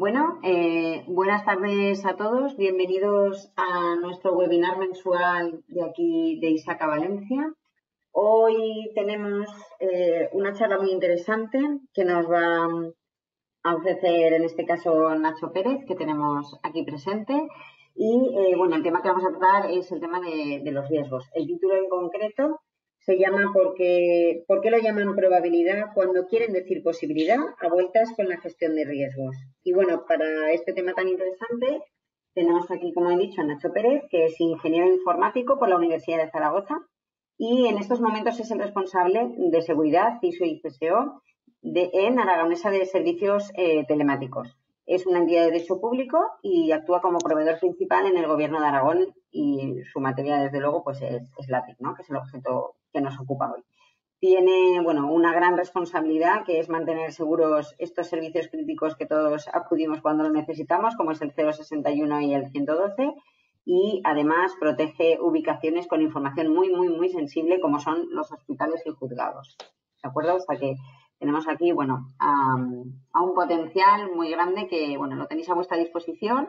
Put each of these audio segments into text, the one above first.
Buenas tardes a todos. Bienvenidos a nuestro webinar mensual de aquí de ISACA Valencia. Hoy tenemos una charla muy interesante que nos va a ofrecer, en este caso, Nacho Pérez, que tenemos aquí presente. Y, el tema que vamos a tratar es el tema de los riesgos. El título en concreto se llama ¿Por qué lo llaman probabilidad cuando quieren decir posibilidad? A vueltas con la gestión de riesgos. Y bueno, para este tema tan interesante tenemos aquí, como he dicho, a Nacho Pérez, que es ingeniero informático por la Universidad de Zaragoza y en estos momentos es el responsable de seguridad, CISO y CSO en Aragonesa de Servicios Telemáticos. Es una entidad de derecho público y actúa como proveedor principal en el Gobierno de Aragón y su materia, desde luego, pues es la TIC, ¿no? Que es el objeto que nos ocupa hoy. Tiene, una gran responsabilidad que es mantener seguros estos servicios críticos que todos acudimos cuando lo necesitamos, como es el 061 y el 112, y además protege ubicaciones con información muy, muy, muy sensible, como son los hospitales y juzgados. ¿De acuerdo? O sea que tenemos aquí, a un potencial muy grande que, lo tenéis a vuestra disposición.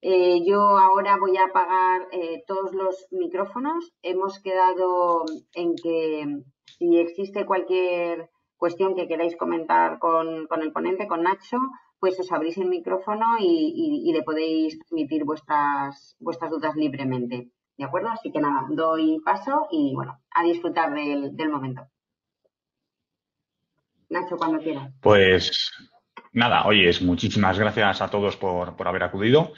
Yo ahora voy a apagar todos los micrófonos. Hemos quedado en que si existe cualquier cuestión que queráis comentar con el ponente, con Nacho, pues os abrís el micrófono y le podéis transmitir vuestras dudas libremente. ¿De acuerdo? Así que nada, doy paso y, a disfrutar del momento. Nacho, cuando quieras. Pues nada, oyes, muchísimas gracias a todos por haber acudido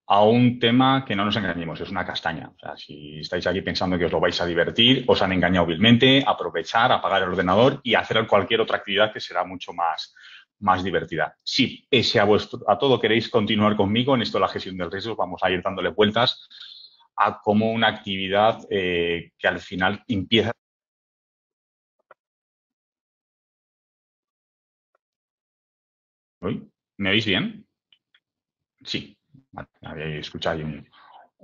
a un tema que no nos engañemos, es una castaña. O sea, si estáis aquí pensando que os lo vais a divertir, os han engañado vilmente, aprovechar, apagar el ordenador y hacer cualquier otra actividad que será mucho más divertida. Si pese a todo queréis continuar conmigo en esto de la gestión del riesgo, vamos a ir dándole vueltas a cómo una actividad que al final empieza. ¿Me oís bien? Sí, vale, habéis escuchado ahí un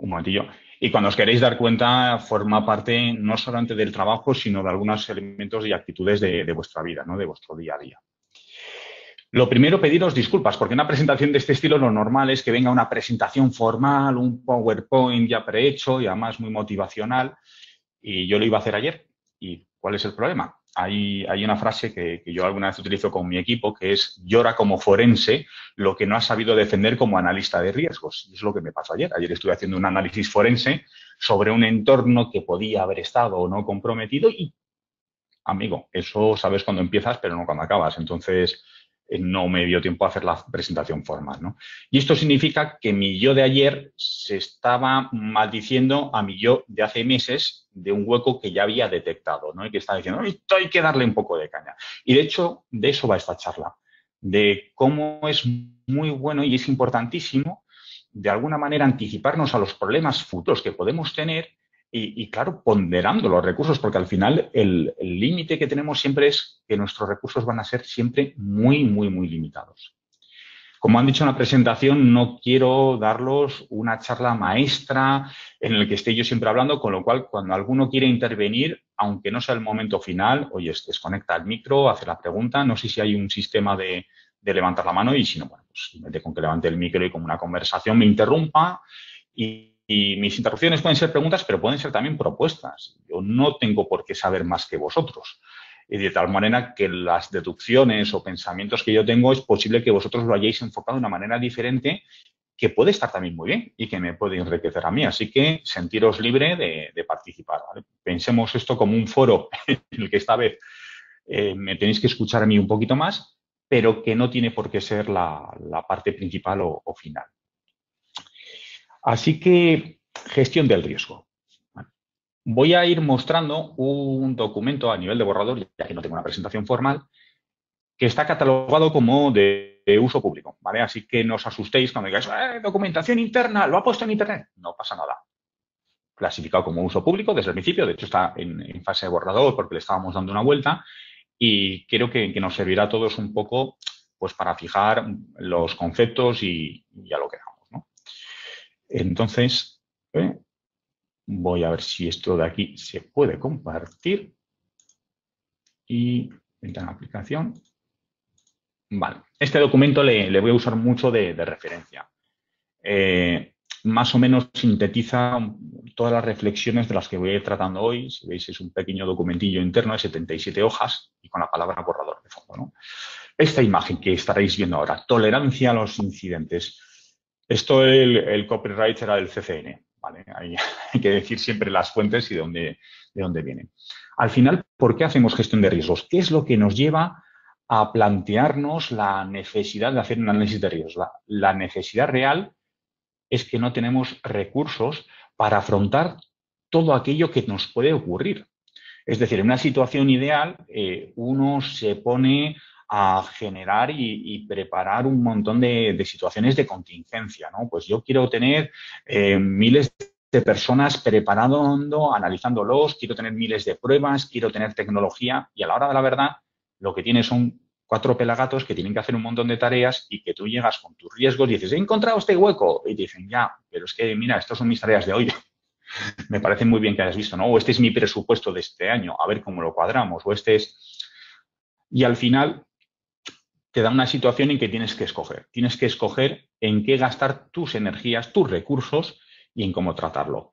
momentillo. Y cuando os queréis dar cuenta, forma parte no solamente del trabajo, sino de algunos elementos y actitudes de vuestra vida, ¿no? De vuestro día a día. Lo primero, pediros disculpas, porque una presentación de este estilo lo normal es que venga una presentación formal, un PowerPoint ya prehecho y además muy motivacional. Y yo lo iba a hacer ayer. ¿Y cuál es el problema? Hay una frase que yo alguna vez utilizo con mi equipo, que es llora como forense lo que no has sabido defender como analista de riesgos. Y es lo que me pasó ayer. Ayer estuve haciendo un análisis forense sobre un entorno que podía haber estado o no comprometido y, amigo, eso sabes cuando empiezas, pero no cuando acabas. Entonces, no me dio tiempo a hacer la presentación formal, ¿no? Y esto significa que mi yo de ayer se estaba maldiciendo a mi yo de hace meses de un hueco que ya había detectado, ¿no? Y que estaba diciendo, esto hay que darle un poco de caña. Y de hecho, de eso va esta charla, de cómo es muy bueno y es importantísimo, de alguna manera, anticiparnos a los problemas futuros que podemos tener y, claro, ponderando los recursos, porque al final el límite que tenemos siempre es que nuestros recursos van a ser siempre muy, muy, muy limitados. Como han dicho en la presentación, no quiero darlos una charla maestra en la que esté yo siempre hablando, con lo cual, cuando alguno quiere intervenir, aunque no sea el momento final, oye, desconecta el micro, hace la pregunta. No sé si hay un sistema de levantar la mano y si no, pues simplemente con que levante el micro y con una conversación me interrumpa. Y mis interrupciones pueden ser preguntas, pero pueden ser también propuestas. Yo no tengo por qué saber más que vosotros. Y de tal manera que las deducciones o pensamientos que yo tengo es posible que vosotros lo hayáis enfocado de una manera diferente que puede estar también muy bien y que me puede enriquecer a mí. Así que sentiros libre de participar, ¿vale? Pensemos esto como un foro en el que esta vez me tenéis que escuchar a mí un poquito más, pero que no tiene por qué ser la parte principal o final. Así que gestión del riesgo. Voy a ir mostrando un documento a nivel de borrador, ya que no tengo una presentación formal, que está catalogado como de uso público, ¿vale? Así que no os asustéis cuando digáis, documentación interna, lo ha puesto en Internet. No pasa nada. Clasificado como uso público desde el principio, de hecho está en fase de borrador porque le estábamos dando una vuelta y creo que nos servirá a todos un poco pues para fijar los conceptos y a lo que hagamos, ¿no? Entonces, voy a ver si esto de aquí se puede compartir y ventana de aplicación. Vale. Este documento le voy a usar mucho de referencia. Más o menos sintetiza todas las reflexiones de las que voy a ir tratando hoy. Si veis, es un pequeño documentillo interno de 77 hojas y con la palabra borrador de fondo, ¿no? Esta imagen que estaréis viendo ahora, tolerancia a los incidentes. Esto el copyright era del CCN, ¿vale? Hay que decir siempre las fuentes y de dónde vienen. Al final, ¿por qué hacemos gestión de riesgos? ¿Qué es lo que nos lleva a plantearnos la necesidad de hacer un análisis de riesgos? La necesidad real es que no tenemos recursos para afrontar todo aquello que nos puede ocurrir. Es decir, en una situación ideal, uno se pone a generar y preparar un montón de situaciones de contingencia, ¿no? Pues yo quiero tener miles de personas preparando, analizándolos, quiero tener miles de pruebas, quiero tener tecnología y a la hora de la verdad lo que tienes son 4 pelagatos que tienen que hacer un montón de tareas y que tú llegas con tus riesgos y dices, he encontrado este hueco. Y te dicen, ya, pero es que mira, estas son mis tareas de hoy. Me parece muy bien que hayas visto, ¿no? O este es mi presupuesto de este año, a ver cómo lo cuadramos, o este es... Y al final te da una situación en que tienes que escoger. Tienes que escoger en qué gastar tus energías, tus recursos y en cómo tratarlo.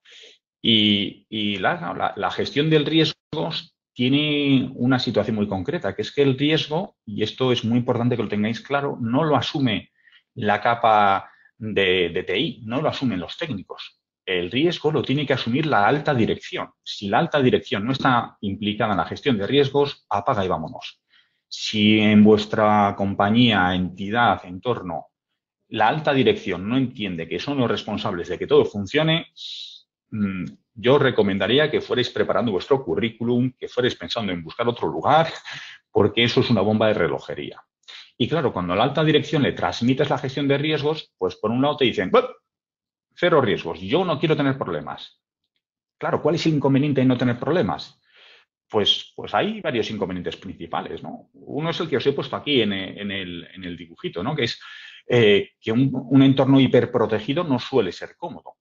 Y la gestión del riesgo tiene una situación muy concreta, que es que el riesgo, y esto es muy importante que lo tengáis claro, no lo asume la capa de TI, no lo asumen los técnicos. El riesgo lo tiene que asumir la alta dirección. Si la alta dirección no está implicada en la gestión de riesgos, apaga y vámonos. Si en vuestra compañía, entidad, entorno, la alta dirección no entiende que son los responsables de que todo funcione, yo os recomendaría que fuerais preparando vuestro currículum, que fuerais pensando en buscar otro lugar, porque eso es una bomba de relojería. Y claro, cuando a la alta dirección le transmites la gestión de riesgos, pues por un lado te dicen, cero riesgos, yo no quiero tener problemas. Claro, ¿cuál es el inconveniente de no tener problemas? Pues hay varios inconvenientes principales, ¿no? Uno es el que os he puesto aquí en el dibujito, ¿no? Que es que un entorno hiperprotegido no suele ser cómodo.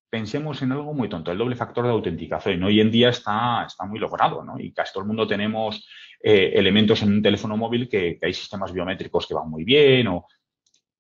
Pensemos en algo muy tonto, el doble factor de autenticación. Hoy en día está muy logrado, ¿no? Y casi todo el mundo tenemos elementos en un teléfono móvil que hay sistemas biométricos que van muy bien,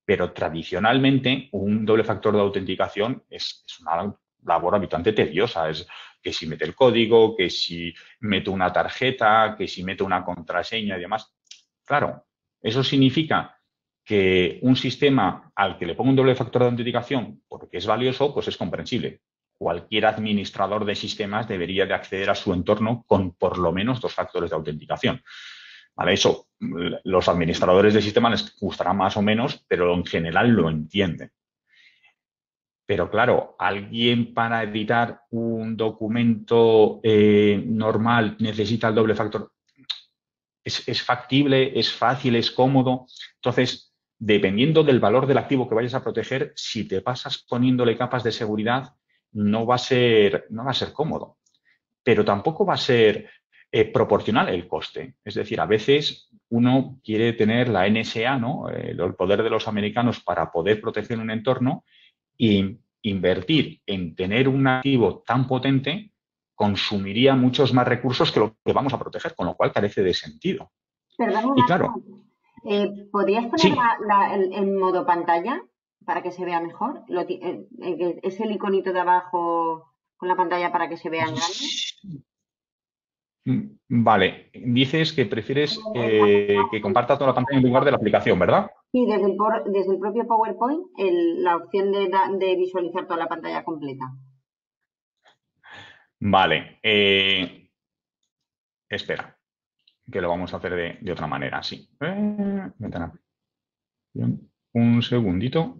pero tradicionalmente un doble factor de autenticación es una labor habitualmente tediosa. Es que si mete el código, que si meto una tarjeta, que si meto una contraseña y demás. Claro, eso significa que un sistema al que le pongo un doble factor de autenticación porque es valioso, pues es comprensible. Cualquier administrador de sistemas debería de acceder a su entorno con por lo menos 2 factores de autenticación. ¿Vale? Eso, los administradores de sistemas les gustará más o menos, pero en general lo entienden. Pero claro, alguien para editar un documento normal necesita el doble factor. Es factible, es fácil, es cómodo. Entonces, dependiendo del valor del activo que vayas a proteger, si te pasas poniéndole capas de seguridad, no va a ser cómodo. Pero tampoco va a ser proporcional el coste. Es decir, a veces uno quiere tener la NSA, ¿no? El poder de los americanos para poder proteger un entorno y invertir en tener un activo tan potente consumiría muchos más recursos que lo que vamos a proteger, con lo cual carece de sentido. Perdón, Y Nacho, claro, ¿podrías poner sí, en modo pantalla para que se vea mejor? ¿Es el iconito de abajo con la pantalla para que se vea en grande? vale. Dices que prefieres que comparta toda la pantalla en lugar de la aplicación, ¿verdad? Sí, desde el propio PowerPoint, la opción de visualizar toda la pantalla completa. Vale. Espera, que lo vamos a hacer de otra manera, sí. Un segundito,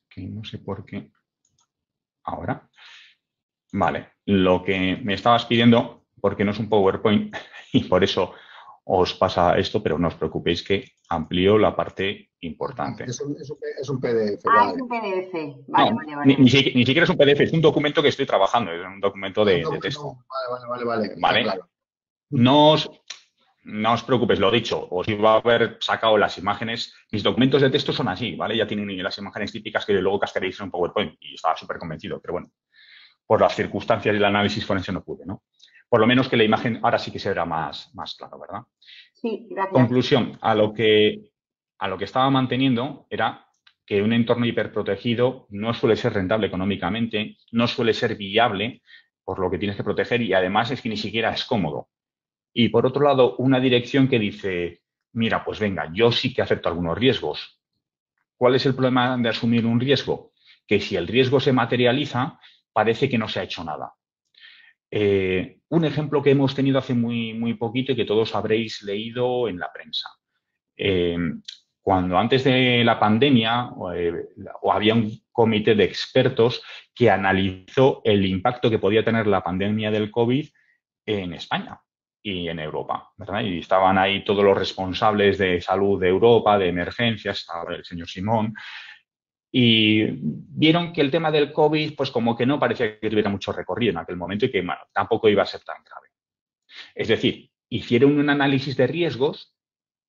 que no sé por qué. Ahora. Vale, lo que me estabas pidiendo, porque no es un PowerPoint y por eso os pasa esto, pero no os preocupéis que amplío la parte importante. Es un PDF, Ah, es vale. un PDF. Vale, No, vale, vale. ni siquiera es un PDF, es un documento que estoy trabajando, es un documento de texto. Vale, está ¿Vale? claro. No os, no os preocupéis, lo dicho, os iba a haber sacado las imágenes. Mis documentos de texto son así, ¿vale? Ya tienen las imágenes típicas que luego cascaréis en un PowerPoint y estaba súper convencido, pero bueno, por las circunstancias y el análisis forense no pude, ¿no? Por lo menos que la imagen ahora sí que se verá más claro, ¿verdad? Sí, gracias. Conclusión, a a lo que estaba manteniendo era que un entorno hiperprotegido no suele ser rentable económicamente, no suele ser viable por lo que tienes que proteger y además es que ni siquiera es cómodo. Y por otro lado, una dirección que dice, mira, pues venga, yo sí que acepto algunos riesgos. ¿Cuál es el problema de asumir un riesgo? Que si el riesgo se materializa, parece que no se ha hecho nada. Un ejemplo que hemos tenido hace muy poquito y que todos habréis leído en la prensa. Cuando antes de la pandemia había un comité de expertos que analizó el impacto que podía tener la pandemia del COVID en España y en Europa, ¿verdad? Y estaban ahí todos los responsables de salud de Europa, de emergencias, estaba el señor Simón, y vieron que el tema del COVID, pues como que no parecía que tuviera mucho recorrido en aquel momento y que, bueno, tampoco iba a ser tan grave. Es decir, hicieron un análisis de riesgos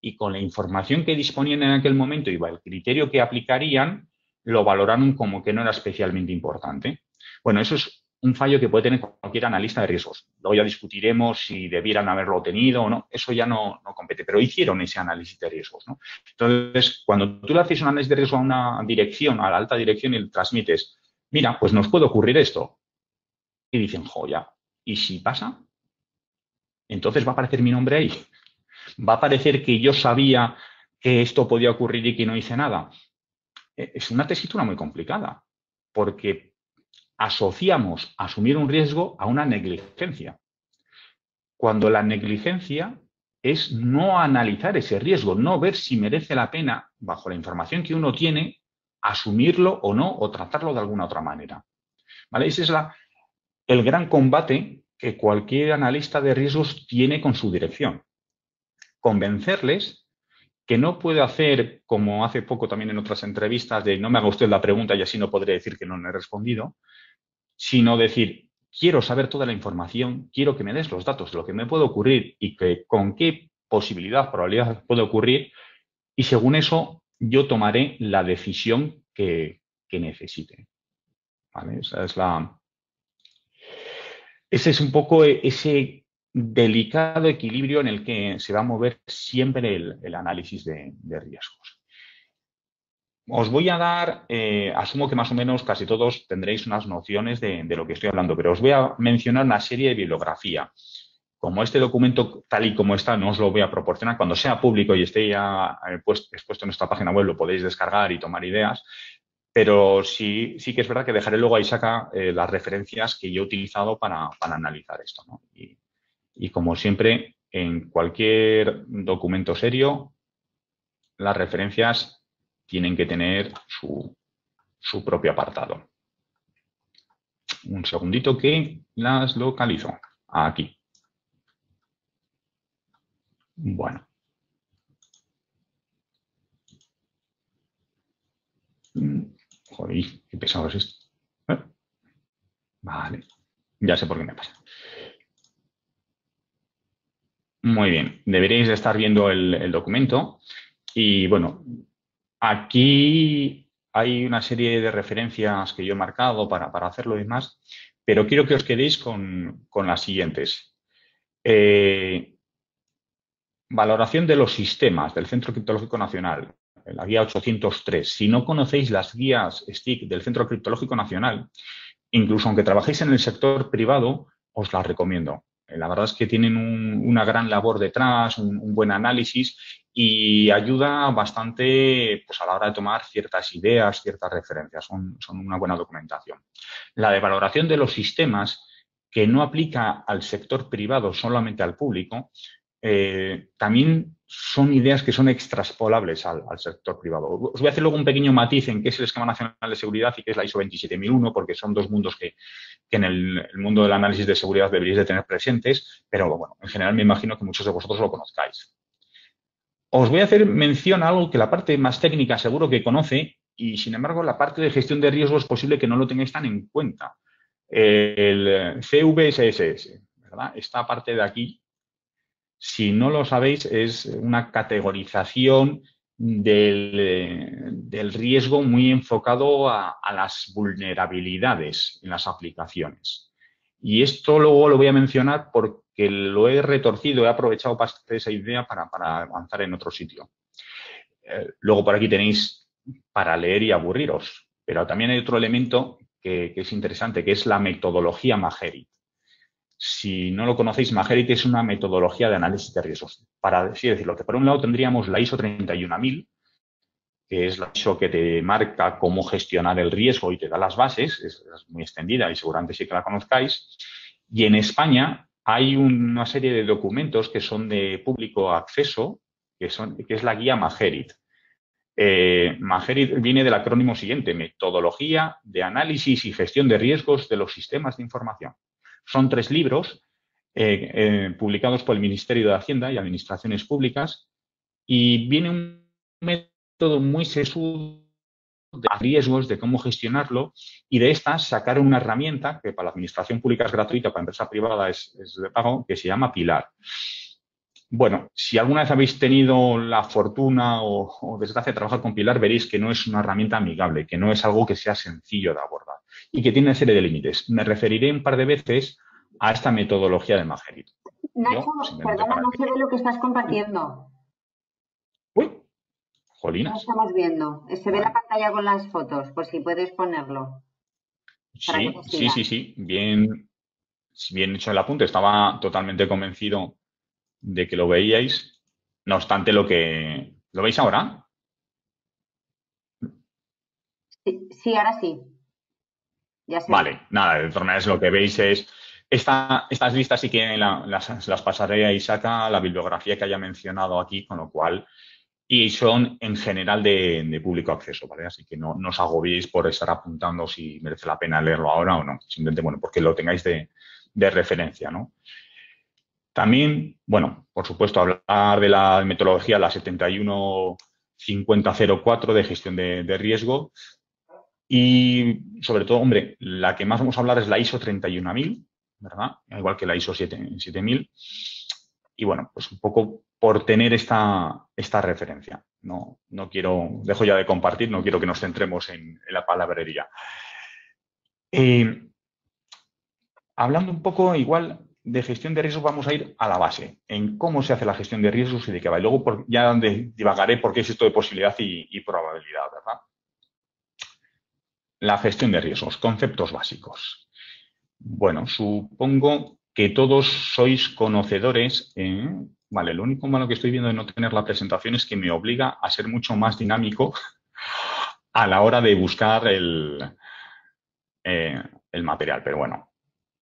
y con la información que disponían en aquel momento y el criterio que aplicarían, lo valoraron como que no era especialmente importante. Bueno, eso es un fallo que puede tener cualquier analista de riesgos. Luego ya discutiremos si debieran haberlo tenido o no. Eso ya no compete, pero hicieron ese análisis de riesgos, ¿no? Entonces, cuando tú le haces un análisis de riesgo a una dirección, a la alta dirección, y le transmites, mira, pues nos puede ocurrir esto. Y dicen, joya, ¿y si pasa? Entonces va a aparecer mi nombre ahí. Va a parecer que yo sabía que esto podía ocurrir y que no hice nada. Es una tesitura muy complicada, porque asociamos asumir un riesgo a una negligencia, cuando la negligencia es no analizar ese riesgo, no ver si merece la pena, bajo la información que uno tiene, asumirlo o no, o tratarlo de alguna otra manera. ¿Vale? Ese es el gran combate que cualquier analista de riesgos tiene con su dirección. Convencerles que no puede hacer, como hace poco también en otras entrevistas, de no me haga usted la pregunta y así no podré decir que no le he respondido, sino decir, quiero saber toda la información, quiero que me des los datos de lo que me puede ocurrir y que con qué probabilidad puede ocurrir, y según eso yo tomaré la decisión que necesite. ¿Vale? Ese es un poco ese delicado equilibrio en el que se va a mover siempre el análisis de riesgos. Os voy a dar, asumo que más o menos casi todos tendréis unas nociones de lo que estoy hablando, pero os voy a mencionar una serie de bibliografía. Como este documento, tal y como está, no os lo voy a proporcionar. Cuando sea público y esté ya expuesto en nuestra página web, lo podéis descargar y tomar ideas. Pero sí que es verdad que dejaré luego ahí saca las referencias que yo he utilizado para analizar esto, ¿no? Y como siempre, en cualquier documento serio, las referencias tienen que tener su propio apartado. Un segundito que las localizo. Aquí. Bueno. Joder, qué pesado es esto. Vale. Ya sé por qué me pasa. Muy bien. Deberéis de estar viendo el documento. Y bueno, aquí hay una serie de referencias que yo he marcado para hacerlo y demás, pero quiero que os quedéis con las siguientes. Valoración de los sistemas del Centro Criptológico Nacional, la guía 803. Si no conocéis las guías STIC del Centro Criptológico Nacional, incluso aunque trabajéis en el sector privado, os las recomiendo. La verdad es que tienen una gran labor detrás, un buen análisis y ayuda bastante pues, a la hora de tomar ciertas ideas, ciertas referencias. Son una buena documentación. La de valoración de los sistemas, que no aplica al sector privado, solamente al público, también son ideas que son extraspolables al sector privado. Os voy a hacer luego un pequeño matiz en qué es el Esquema Nacional de Seguridad y qué es la ISO 27001, porque son dos mundos que en el mundo del análisis de seguridad deberíais de tener presentes, pero bueno, en general me imagino que muchos de vosotros lo conozcáis. Os voy a hacer mención a algo que la parte más técnica seguro que conoce y, sin embargo, la parte de gestión de riesgo es posible que no lo tengáis tan en cuenta. El CVSS, ¿verdad? Esta parte de aquí, si no lo sabéis, es una categorización del riesgo muy enfocado a las vulnerabilidades en las aplicaciones. Y esto luego lo voy a mencionar porque lo he retorcido, he aprovechado parte de esa idea para avanzar en otro sitio. Luego por aquí tenéis para leer y aburriros, pero también hay otro elemento que es interesante, que es la metodología Magerit. Si no lo conocéis, Magerit es una metodología de análisis de riesgos. Para así decirlo, que por un lado tendríamos la ISO 31000, que es la ISO que te marca cómo gestionar el riesgo y te da las bases, es muy extendida y seguramente sí que la conozcáis. Y en España hay una serie de documentos que son de público acceso, que es la guía Magerit. Magerit viene del acrónimo siguiente: Metodología de Análisis y Gestión de Riesgos de los Sistemas de Información. Son 3 libros publicados por el Ministerio de Hacienda y Administraciones Públicas, y viene un método muy sesudo de riesgos, de cómo gestionarlo, y de estas sacar una herramienta que para la administración pública es gratuita, para empresa privada es de pago, que se llama Pilar. Bueno, si alguna vez habéis tenido la fortuna o desgracia de trabajar con Pilar, veréis que no es una herramienta amigable, que no es algo que sea sencillo de abordar y que tiene una serie de límites. Me referiré un par de veces a esta metodología de Magerit. Nacho, perdona, no se ve lo que estás compartiendo. Uy, jolinas. No estamos viendo. Se ve la pantalla con las fotos, por si puedes ponerlo. Sí. Bien hecho el apunte. Estaba totalmente convencido de que lo veíais. No obstante, ¿lo veis ahora? Sí, ahora sí. Ya sé. Vale, nada, de todas maneras lo que veis es estas listas sí que las pasaré a Isaka, la bibliografía que haya mencionado aquí, con lo cual, y son en general de público acceso, ¿vale? Así que no os agobiéis por estar apuntando si merece la pena leerlo ahora o no. Simplemente, bueno, porque lo tengáis de referencia, ¿no? También, bueno, por supuesto, hablar de la metodología, la 715004 de gestión de riesgo. Y sobre todo, hombre, la que más vamos a hablar es la ISO 31000, ¿verdad? Igual que la ISO 7000. Y bueno, pues un poco por tener esta referencia. No quiero, dejo ya de compartir, no quiero que nos centremos en la palabrería. Hablando un poco igual de gestión de riesgos, vamos a ir a la base, en cómo se hace la gestión de riesgos y de qué va. Y luego ya divagaré por qué es esto de posibilidad y probabilidad, ¿verdad? La gestión de riesgos, conceptos básicos. Bueno, supongo que todos sois conocedores. Vale, lo único malo que estoy viendo de no tener la presentación es que me obliga a ser mucho más dinámico a la hora de buscar el material. Pero bueno,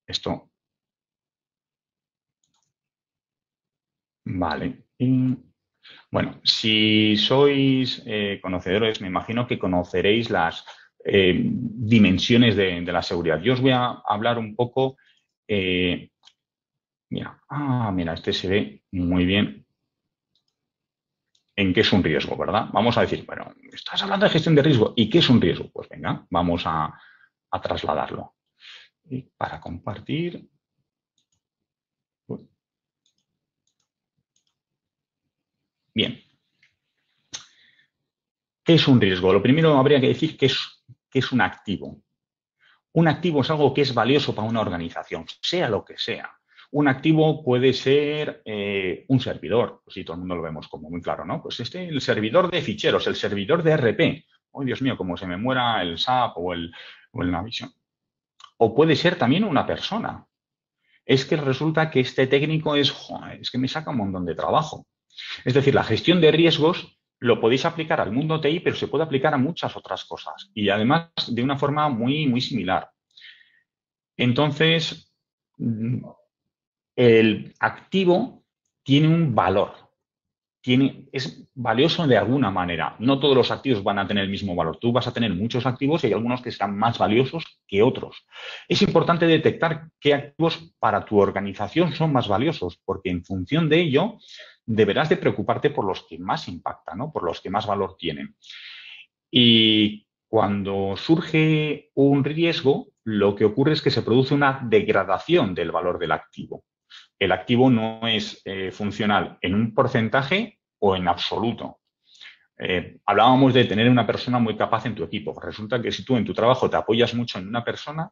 esto... Vale. Bueno, si sois conocedores, me imagino que conoceréis las dimensiones de la seguridad. Yo os voy a hablar un poco... mira, este se ve muy bien en qué es un riesgo, ¿verdad? Vamos a decir, bueno, estás hablando de gestión de riesgo. ¿Y qué es un riesgo? Pues venga, vamos a trasladarlo. Y para compartir... Bien. ¿Qué es un riesgo? Lo primero habría que decir que es un activo. Un activo es algo que es valioso para una organización, sea lo que sea. Un activo puede ser un servidor, pues sí, todo el mundo lo vemos como muy claro, ¿no? Pues el servidor de ficheros, el servidor de RP. ¡Oh, Dios mío, como se me muera el SAP o el Navision! O puede ser también una persona. Es que resulta que este técnico es que me saca un montón de trabajo. Es decir, la gestión de riesgos lo podéis aplicar al mundo TI, pero se puede aplicar a muchas otras cosas y además de una forma muy, muy similar. Entonces, el activo tiene un valor, es valioso de alguna manera. No todos los activos van a tener el mismo valor. Tú vas a tener muchos activos y hay algunos que serán más valiosos que otros. Es importante detectar qué activos para tu organización son más valiosos, porque en función de ello deberás de preocuparte por los que más impactan, ¿no? Por los que más valor tienen. Y cuando surge un riesgo, lo que ocurre es que se produce una degradación del valor del activo. El activo no es funcional en un porcentaje o en absoluto. Hablábamos de tener una persona muy capaz en tu equipo. Resulta que si tú en tu trabajo te apoyas mucho en una persona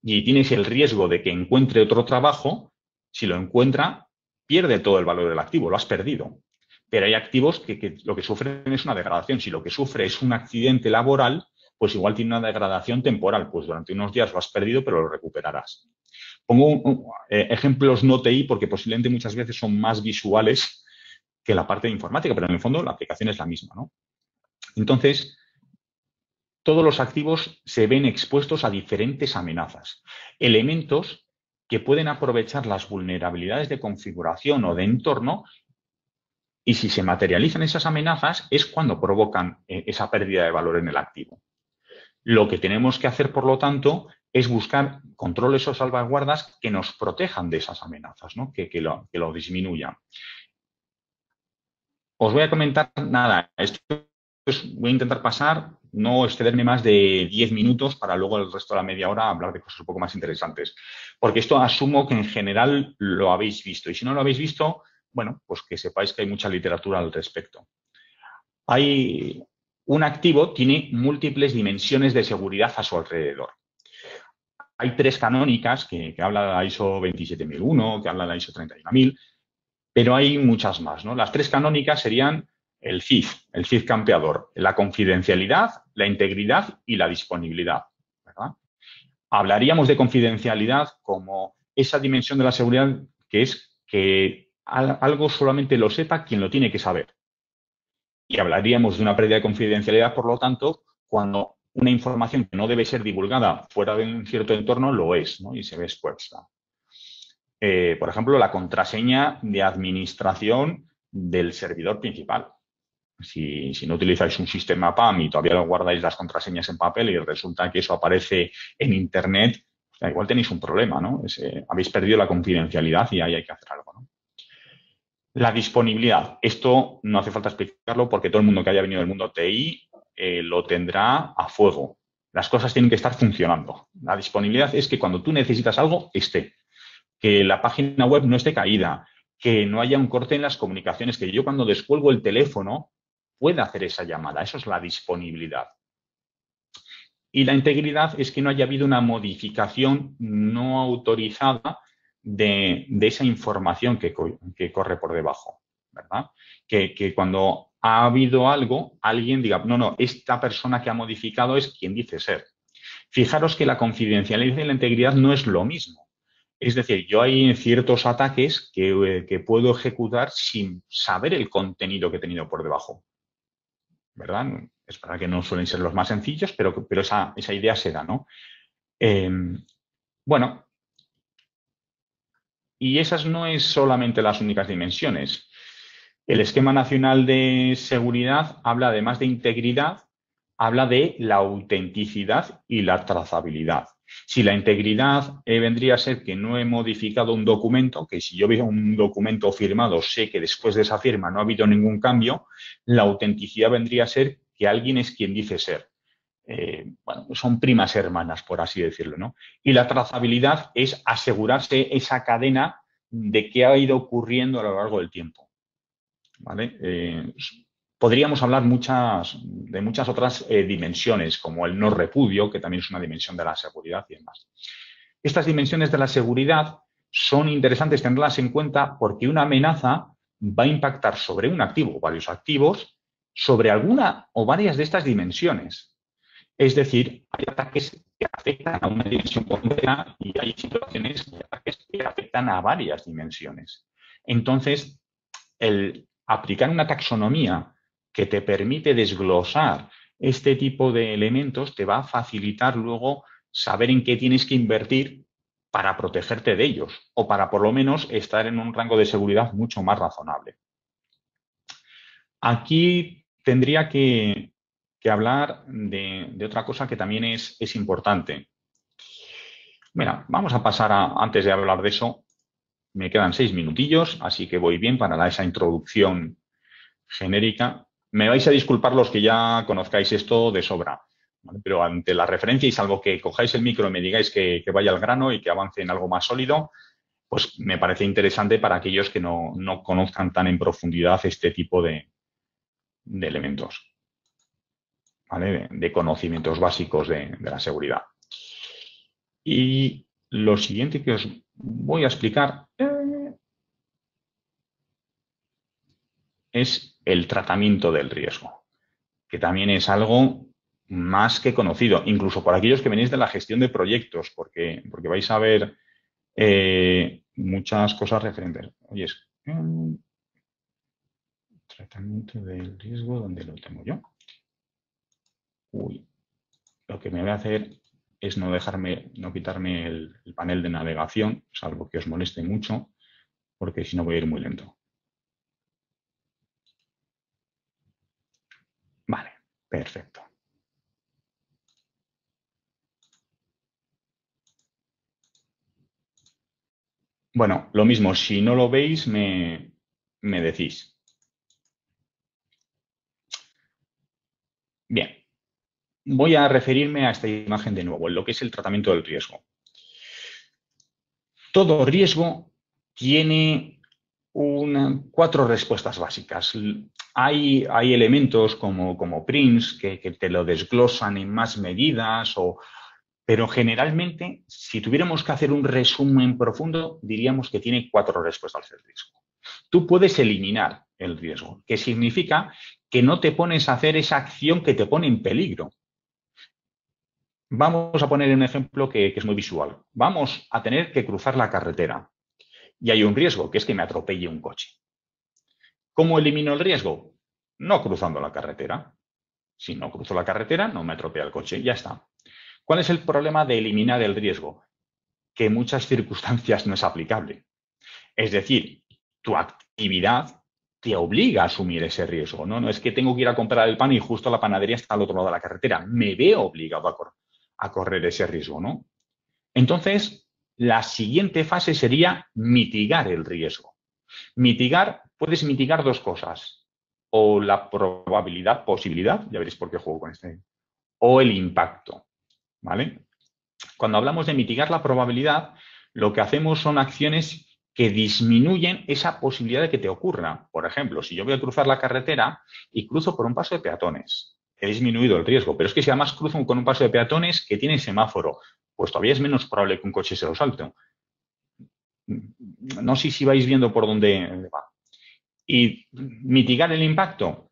y tienes el riesgo de que encuentre otro trabajo, si lo encuentra, pierde todo el valor del activo, lo has perdido. pero hay activos que lo que sufren es una degradación. Si lo que sufre es un accidente laboral, pues igual tiene una degradación temporal, pues durante unos días lo has perdido, pero lo recuperarás. Pongo ejemplos no TI porque posiblemente muchas veces son más visuales que la parte de informática, pero en el fondo la aplicación es la misma, ¿no? Entonces, todos los activos se ven expuestos a diferentes amenazas, elementos que pueden aprovechar las vulnerabilidades de configuración o de entorno, y si se materializan esas amenazas es cuando provocan esa pérdida de valor en el activo. Lo que tenemos que hacer, por lo tanto, es buscar controles o salvaguardas que nos protejan de esas amenazas, ¿no? que lo disminuyan. Os voy a comentar nada, voy a intentar pasar, no excederme más de 10 minutos para luego el resto de la media hora hablar de cosas un poco más interesantes. Porque esto asumo que en general lo habéis visto. Y si no lo habéis visto, bueno, pues que sepáis que hay mucha literatura al respecto. Un activo tiene múltiples dimensiones de seguridad a su alrededor. Hay 3 canónicas que habla de la ISO 27001, que habla de la ISO 31000, pero hay muchas más, ¿no? Las 3 canónicas serían el CIF campeador, la confidencialidad, la integridad y la disponibilidad, ¿verdad? Hablaríamos de confidencialidad como esa dimensión de la seguridad que es que algo solamente lo sepa quien lo tiene que saber. Y hablaríamos de una pérdida de confidencialidad, por lo tanto, cuando una información que no debe ser divulgada fuera de un cierto entorno lo es, ¿no? Y se ve expuesta. Por ejemplo, la contraseña de administración del servidor principal. Si no utilizáis un sistema PAM y todavía lo guardáis las contraseñas en papel y resulta que eso aparece en Internet, igual tenéis un problema, ¿no? Habéis perdido la confidencialidad y ahí hay que hacer algo, ¿no? La disponibilidad. Esto no hace falta explicarlo porque todo el mundo que haya venido del mundo TI lo tendrá a fuego. Las cosas tienen que estar funcionando. La disponibilidad es que cuando tú necesitas algo, esté. Que la página web no esté caída, que no haya un corte en las comunicaciones, que yo cuando descuelgo el teléfono pueda hacer esa llamada. Eso es la disponibilidad. Y la integridad es que no haya habido una modificación no autorizada de esa información que corre por debajo, ¿verdad? Que cuando ha habido algo, alguien diga, no, esta persona que ha modificado es quien dice ser. Fijaros que la confidencialidad y la integridad no es lo mismo. Es decir, yo hay ciertos ataques que puedo ejecutar sin saber el contenido que he tenido por debajo, ¿verdad? Es verdad que no suelen ser los más sencillos, pero esa idea se da, ¿no? Bueno, y esas no es solamente las únicas dimensiones. El Esquema Nacional de Seguridad habla, además de integridad, habla de la autenticidad y la trazabilidad. Si la integridad vendría a ser que no he modificado un documento, que si yo veo un documento firmado sé que después de esa firma no ha habido ningún cambio, la autenticidad vendría a ser que alguien es quien dice ser. Bueno, son primas hermanas, por así decirlo, ¿no? Y la trazabilidad es asegurarse esa cadena de qué ha ido ocurriendo a lo largo del tiempo, ¿vale? Podríamos hablar de muchas otras dimensiones, como el no repudio, que también es una dimensión de la seguridad y demás. Estas dimensiones de la seguridad son interesantes tenerlas en cuenta porque una amenaza va a impactar sobre un activo o varios activos sobre alguna o varias de estas dimensiones. Es decir, hay ataques que afectan a una dimensión concreta y hay situaciones de ataques que afectan a varias dimensiones. Entonces, el aplicar una taxonomía que te permite desglosar este tipo de elementos te va a facilitar luego saber en qué tienes que invertir para protegerte de ellos o para por lo menos estar en un rango de seguridad mucho más razonable. Aquí tendría que hablar de otra cosa que también es importante. Mira, vamos a pasar antes de hablar de eso, me quedan 6 minutillos, así que voy bien para esa introducción genérica. Me vais a disculpar los que ya conozcáis esto de sobra, ¿vale? Pero ante la referencia y salvo que cojáis el micro y me digáis que vaya al grano y que avance en algo más sólido, pues me parece interesante para aquellos que no conozcan tan en profundidad este tipo de elementos, ¿vale? De conocimientos básicos de la seguridad. Y lo siguiente que os voy a explicar es el tratamiento del riesgo, que también es algo más que conocido, incluso por aquellos que venís de la gestión de proyectos, porque vais a ver muchas cosas referentes. Oye, tratamiento del riesgo, ¿dónde lo tengo yo? Uy, lo que me voy a hacer es no quitarme el panel de navegación, salvo que os moleste mucho, porque si no voy a ir muy lento. Vale, perfecto. Bueno, lo mismo, si no lo veis, me decís. Bien, voy a referirme a esta imagen de nuevo, en lo que es el tratamiento del riesgo. Todo riesgo tiene 4 respuestas básicas. Hay elementos como PRINCE que te lo desglosan en más medidas, pero generalmente, si tuviéramos que hacer un resumen profundo, diríamos que tiene 4 respuestas al riesgo. Tú puedes eliminar el riesgo, que significa que no te pones a hacer esa acción que te pone en peligro. Vamos a poner un ejemplo que es muy visual. Vamos a tener que cruzar la carretera y hay un riesgo, que es que me atropelle un coche. ¿Cómo elimino el riesgo? No cruzando la carretera. Si no cruzo la carretera, no me atropella el coche. Ya está. ¿Cuál es el problema de eliminar el riesgo? Que en muchas circunstancias no es aplicable. Es decir, tu actividad te obliga a asumir ese riesgo. No es que tengo que ir a comprar el pan y justo la panadería está al otro lado de la carretera. Me veo obligado a correr ese riesgo, ¿no? Entonces, la siguiente fase sería mitigar el riesgo. Puedes mitigar 2 cosas. O la probabilidad, posibilidad, ya veréis por qué juego con este, o el impacto, ¿vale? Cuando hablamos de mitigar la probabilidad, lo que hacemos son acciones que disminuyen esa posibilidad de que te ocurra. Por ejemplo, si yo voy a cruzar la carretera y cruzo por un paso de peatones, he disminuido el riesgo, pero es que si además cruzo con un paso de peatones que tiene semáforo, pues todavía es menos probable que un coche se lo salte. No sé si vais viendo por dónde va. Y mitigar el impacto.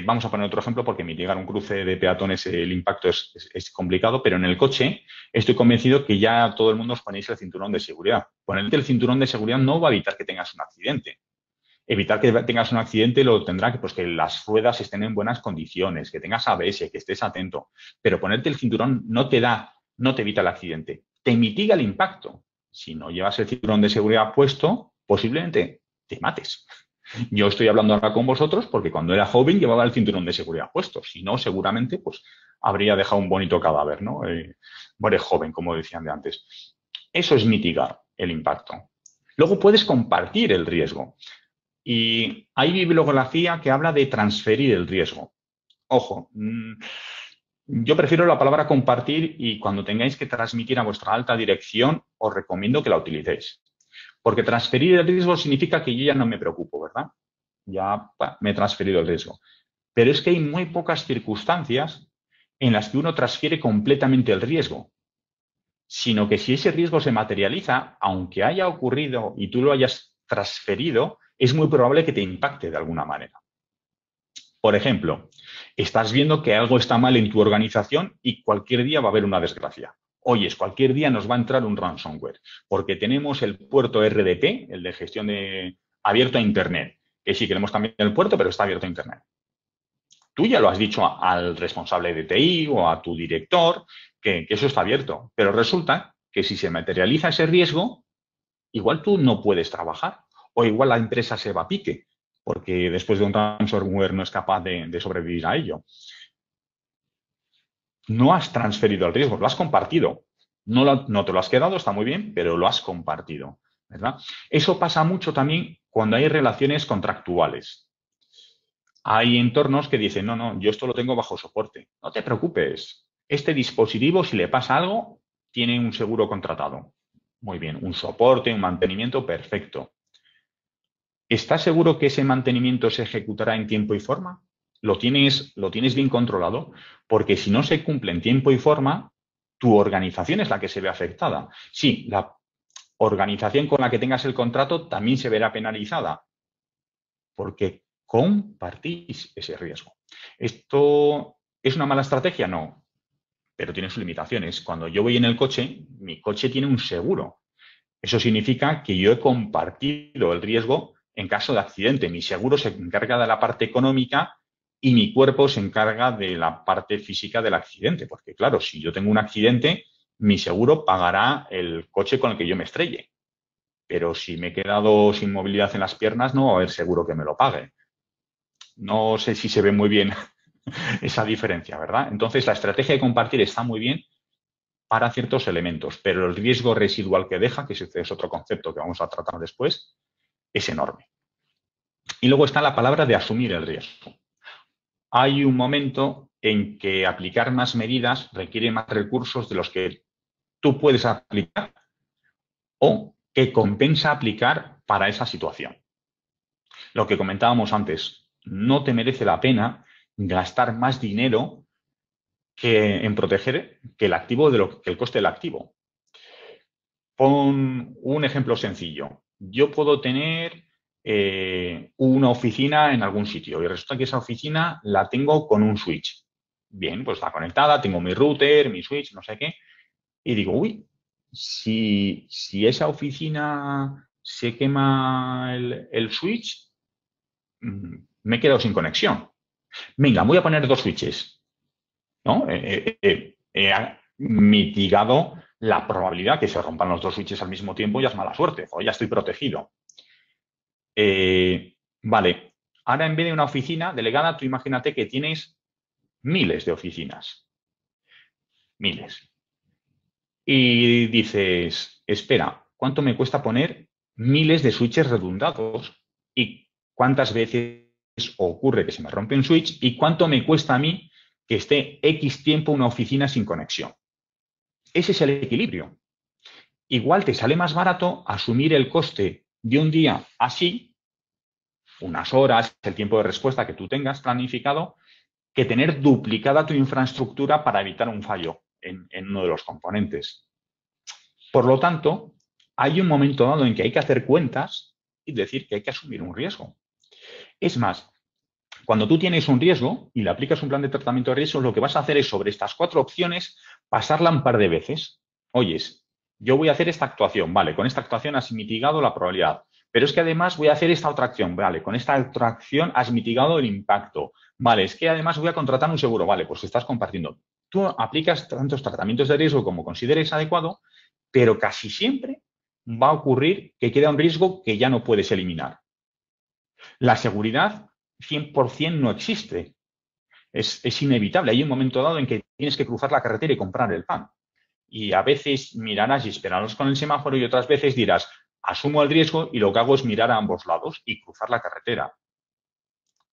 Vamos a poner otro ejemplo porque mitigar un cruce de peatones el impacto es complicado, pero en el coche estoy convencido que ya todo el mundo os ponéis el cinturón de seguridad. Ponerte el cinturón de seguridad no va a evitar que tengas un accidente. Evitar que tengas un accidente lo tendrá que las ruedas estén en buenas condiciones, que tengas ABS, que estés atento. Pero ponerte el cinturón no te evita el accidente, te mitiga el impacto. Si no llevas el cinturón de seguridad puesto, posiblemente te mates. Yo estoy hablando ahora con vosotros porque cuando era joven llevaba el cinturón de seguridad puesto. Si no, seguramente pues habría dejado un bonito cadáver, ¿no? Muere joven, como decían de antes. Eso es mitigar el impacto. Luego puedes compartir el riesgo. Y hay bibliografía que habla de transferir el riesgo. Ojo, yo prefiero la palabra compartir y cuando tengáis que transmitir a vuestra alta dirección os recomiendo que la utilicéis. Porque transferir el riesgo significa que yo ya no me preocupo, ¿verdad? Ya me he transferido el riesgo. Pero es que hay muy pocas circunstancias en las que uno transfiere completamente el riesgo. Sino que si ese riesgo se materializa, aunque haya ocurrido y tú lo hayas transferido, es muy probable que te impacte de alguna manera. Por ejemplo, estás viendo que algo está mal en tu organización y cualquier día va a haber una desgracia. Oyes, cualquier día nos va a entrar un ransomware, porque tenemos el puerto RDP, el de gestión abierto a Internet, que sí queremos cambiar el puerto, pero está abierto a Internet. Tú ya lo has dicho al responsable de TI o a tu director, que eso está abierto, pero resulta que si se materializa ese riesgo, igual tú no puedes trabajar o igual la empresa se va a pique porque después de un ransomware no es capaz de sobrevivir a ello. No has transferido el riesgo, lo has compartido. No te lo has quedado, está muy bien, pero lo has compartido, ¿verdad? Eso pasa mucho también cuando hay relaciones contractuales. Hay entornos que dicen, no, yo esto lo tengo bajo soporte. No te preocupes. Este dispositivo, si le pasa algo, tiene un seguro contratado. Muy bien, un soporte, un mantenimiento perfecto. ¿Estás seguro que ese mantenimiento se ejecutará en tiempo y forma? ¿Lo tienes bien controlado? Porque si no se cumple en tiempo y forma, tu organización es la que se ve afectada. Sí, la organización con la que tengas el contrato también se verá penalizada, porque compartís ese riesgo. ¿Esto es una mala estrategia? No, pero tiene sus limitaciones. Cuando yo voy en el coche, mi coche tiene un seguro. Eso significa que yo he compartido el riesgo en caso de accidente. Mi seguro se encarga de la parte económica y mi cuerpo se encarga de la parte física del accidente. Porque, claro, si yo tengo un accidente, mi seguro pagará el coche con el que yo me estrelle. Pero si me he quedado sin movilidad en las piernas, no va a haber seguro que me lo pague. No sé si se ve muy bien esa diferencia, ¿verdad? Entonces, la estrategia de compartir está muy bien para ciertos elementos, pero el riesgo residual que deja, que es otro concepto que vamos a tratar después, es enorme. Y luego está la palabra de asumir el riesgo. Hay un momento en que aplicar más medidas requiere más recursos de los que tú puedes aplicar o que compensa aplicar para esa situación. Lo que comentábamos antes, no te merece la pena gastar más dinero en proteger que el activo que el coste del activo. Pon un ejemplo sencillo. Yo puedo tener una oficina en algún sitio y resulta que esa oficina la tengo con un switch. Bien, pues está conectada, tengo mi router, mi switch, no sé qué. Y digo, uy, si esa oficina se quema el switch, me he quedado sin conexión. Venga, voy a poner 2 switches, ¿no? He mitigado la probabilidad que se rompan los 2 switches al mismo tiempo, ya es mala suerte, o ya estoy protegido. Vale, ahora en vez de una oficina delegada, tú imagínate que tienes miles de oficinas. Miles. Y dices, espera, ¿cuánto me cuesta poner miles de switches redundados? ¿Y cuántas veces ocurre que se me rompe un switch? ¿Y cuánto me cuesta a mí que esté X tiempo una oficina sin conexión? Ese es el equilibrio. Igual te sale más barato asumir el coste de un día así, unas horas, el tiempo de respuesta que tú tengas planificado, que tener duplicada tu infraestructura para evitar un fallo en uno de los componentes. Por lo tanto, hay un momento dado en que hay que hacer cuentas y decir que hay que asumir un riesgo. Es más, cuando tú tienes un riesgo y le aplicas un plan de tratamiento de riesgos, lo que vas a hacer es sobre estas 4 opciones pasarla un par de veces. Oyes, yo voy a hacer esta actuación, vale, con esta actuación has mitigado la probabilidad, pero es que además voy a hacer esta otra acción, vale, con esta otra acción has mitigado el impacto, vale, es que además voy a contratar un seguro, vale, pues estás compartiendo. Tú aplicas tantos tratamientos de riesgo como consideres adecuado, pero casi siempre va a ocurrir que queda un riesgo que ya no puedes eliminar. La seguridad 100% no existe. Es inevitable. Hay un momento dado en que tienes que cruzar la carretera y comprar el pan. Y a veces mirarás y esperarás con el semáforo y otras veces dirás, asumo el riesgo y lo que hago es mirar a ambos lados y cruzar la carretera.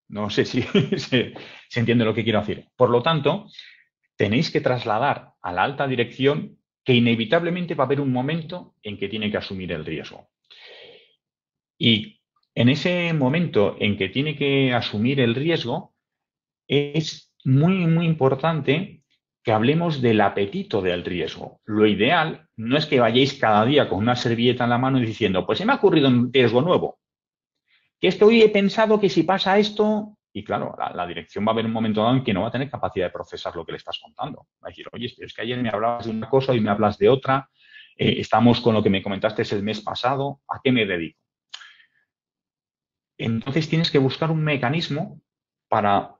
No sé si se entiende lo que quiero decir. Por lo tanto, tenéis que trasladar a la alta dirección que inevitablemente va a haber un momento en que tiene que asumir el riesgo. Y en ese momento en que tiene que asumir el riesgo, es muy, muy importante que hablemos del apetito del riesgo. Lo ideal no es que vayáis cada día con una servilleta en la mano y diciendo, pues se me ha ocurrido un riesgo nuevo. Que es que hoy he pensado que si pasa esto, y claro, la dirección va a haber un momento dado en que no va a tener capacidad de procesar lo que le estás contando. Va a decir, oye, es que ayer me hablabas de una cosa y me hablas de otra, estamos con lo que me comentaste el mes pasado, ¿a qué me dedico? Entonces tienes que buscar un mecanismo para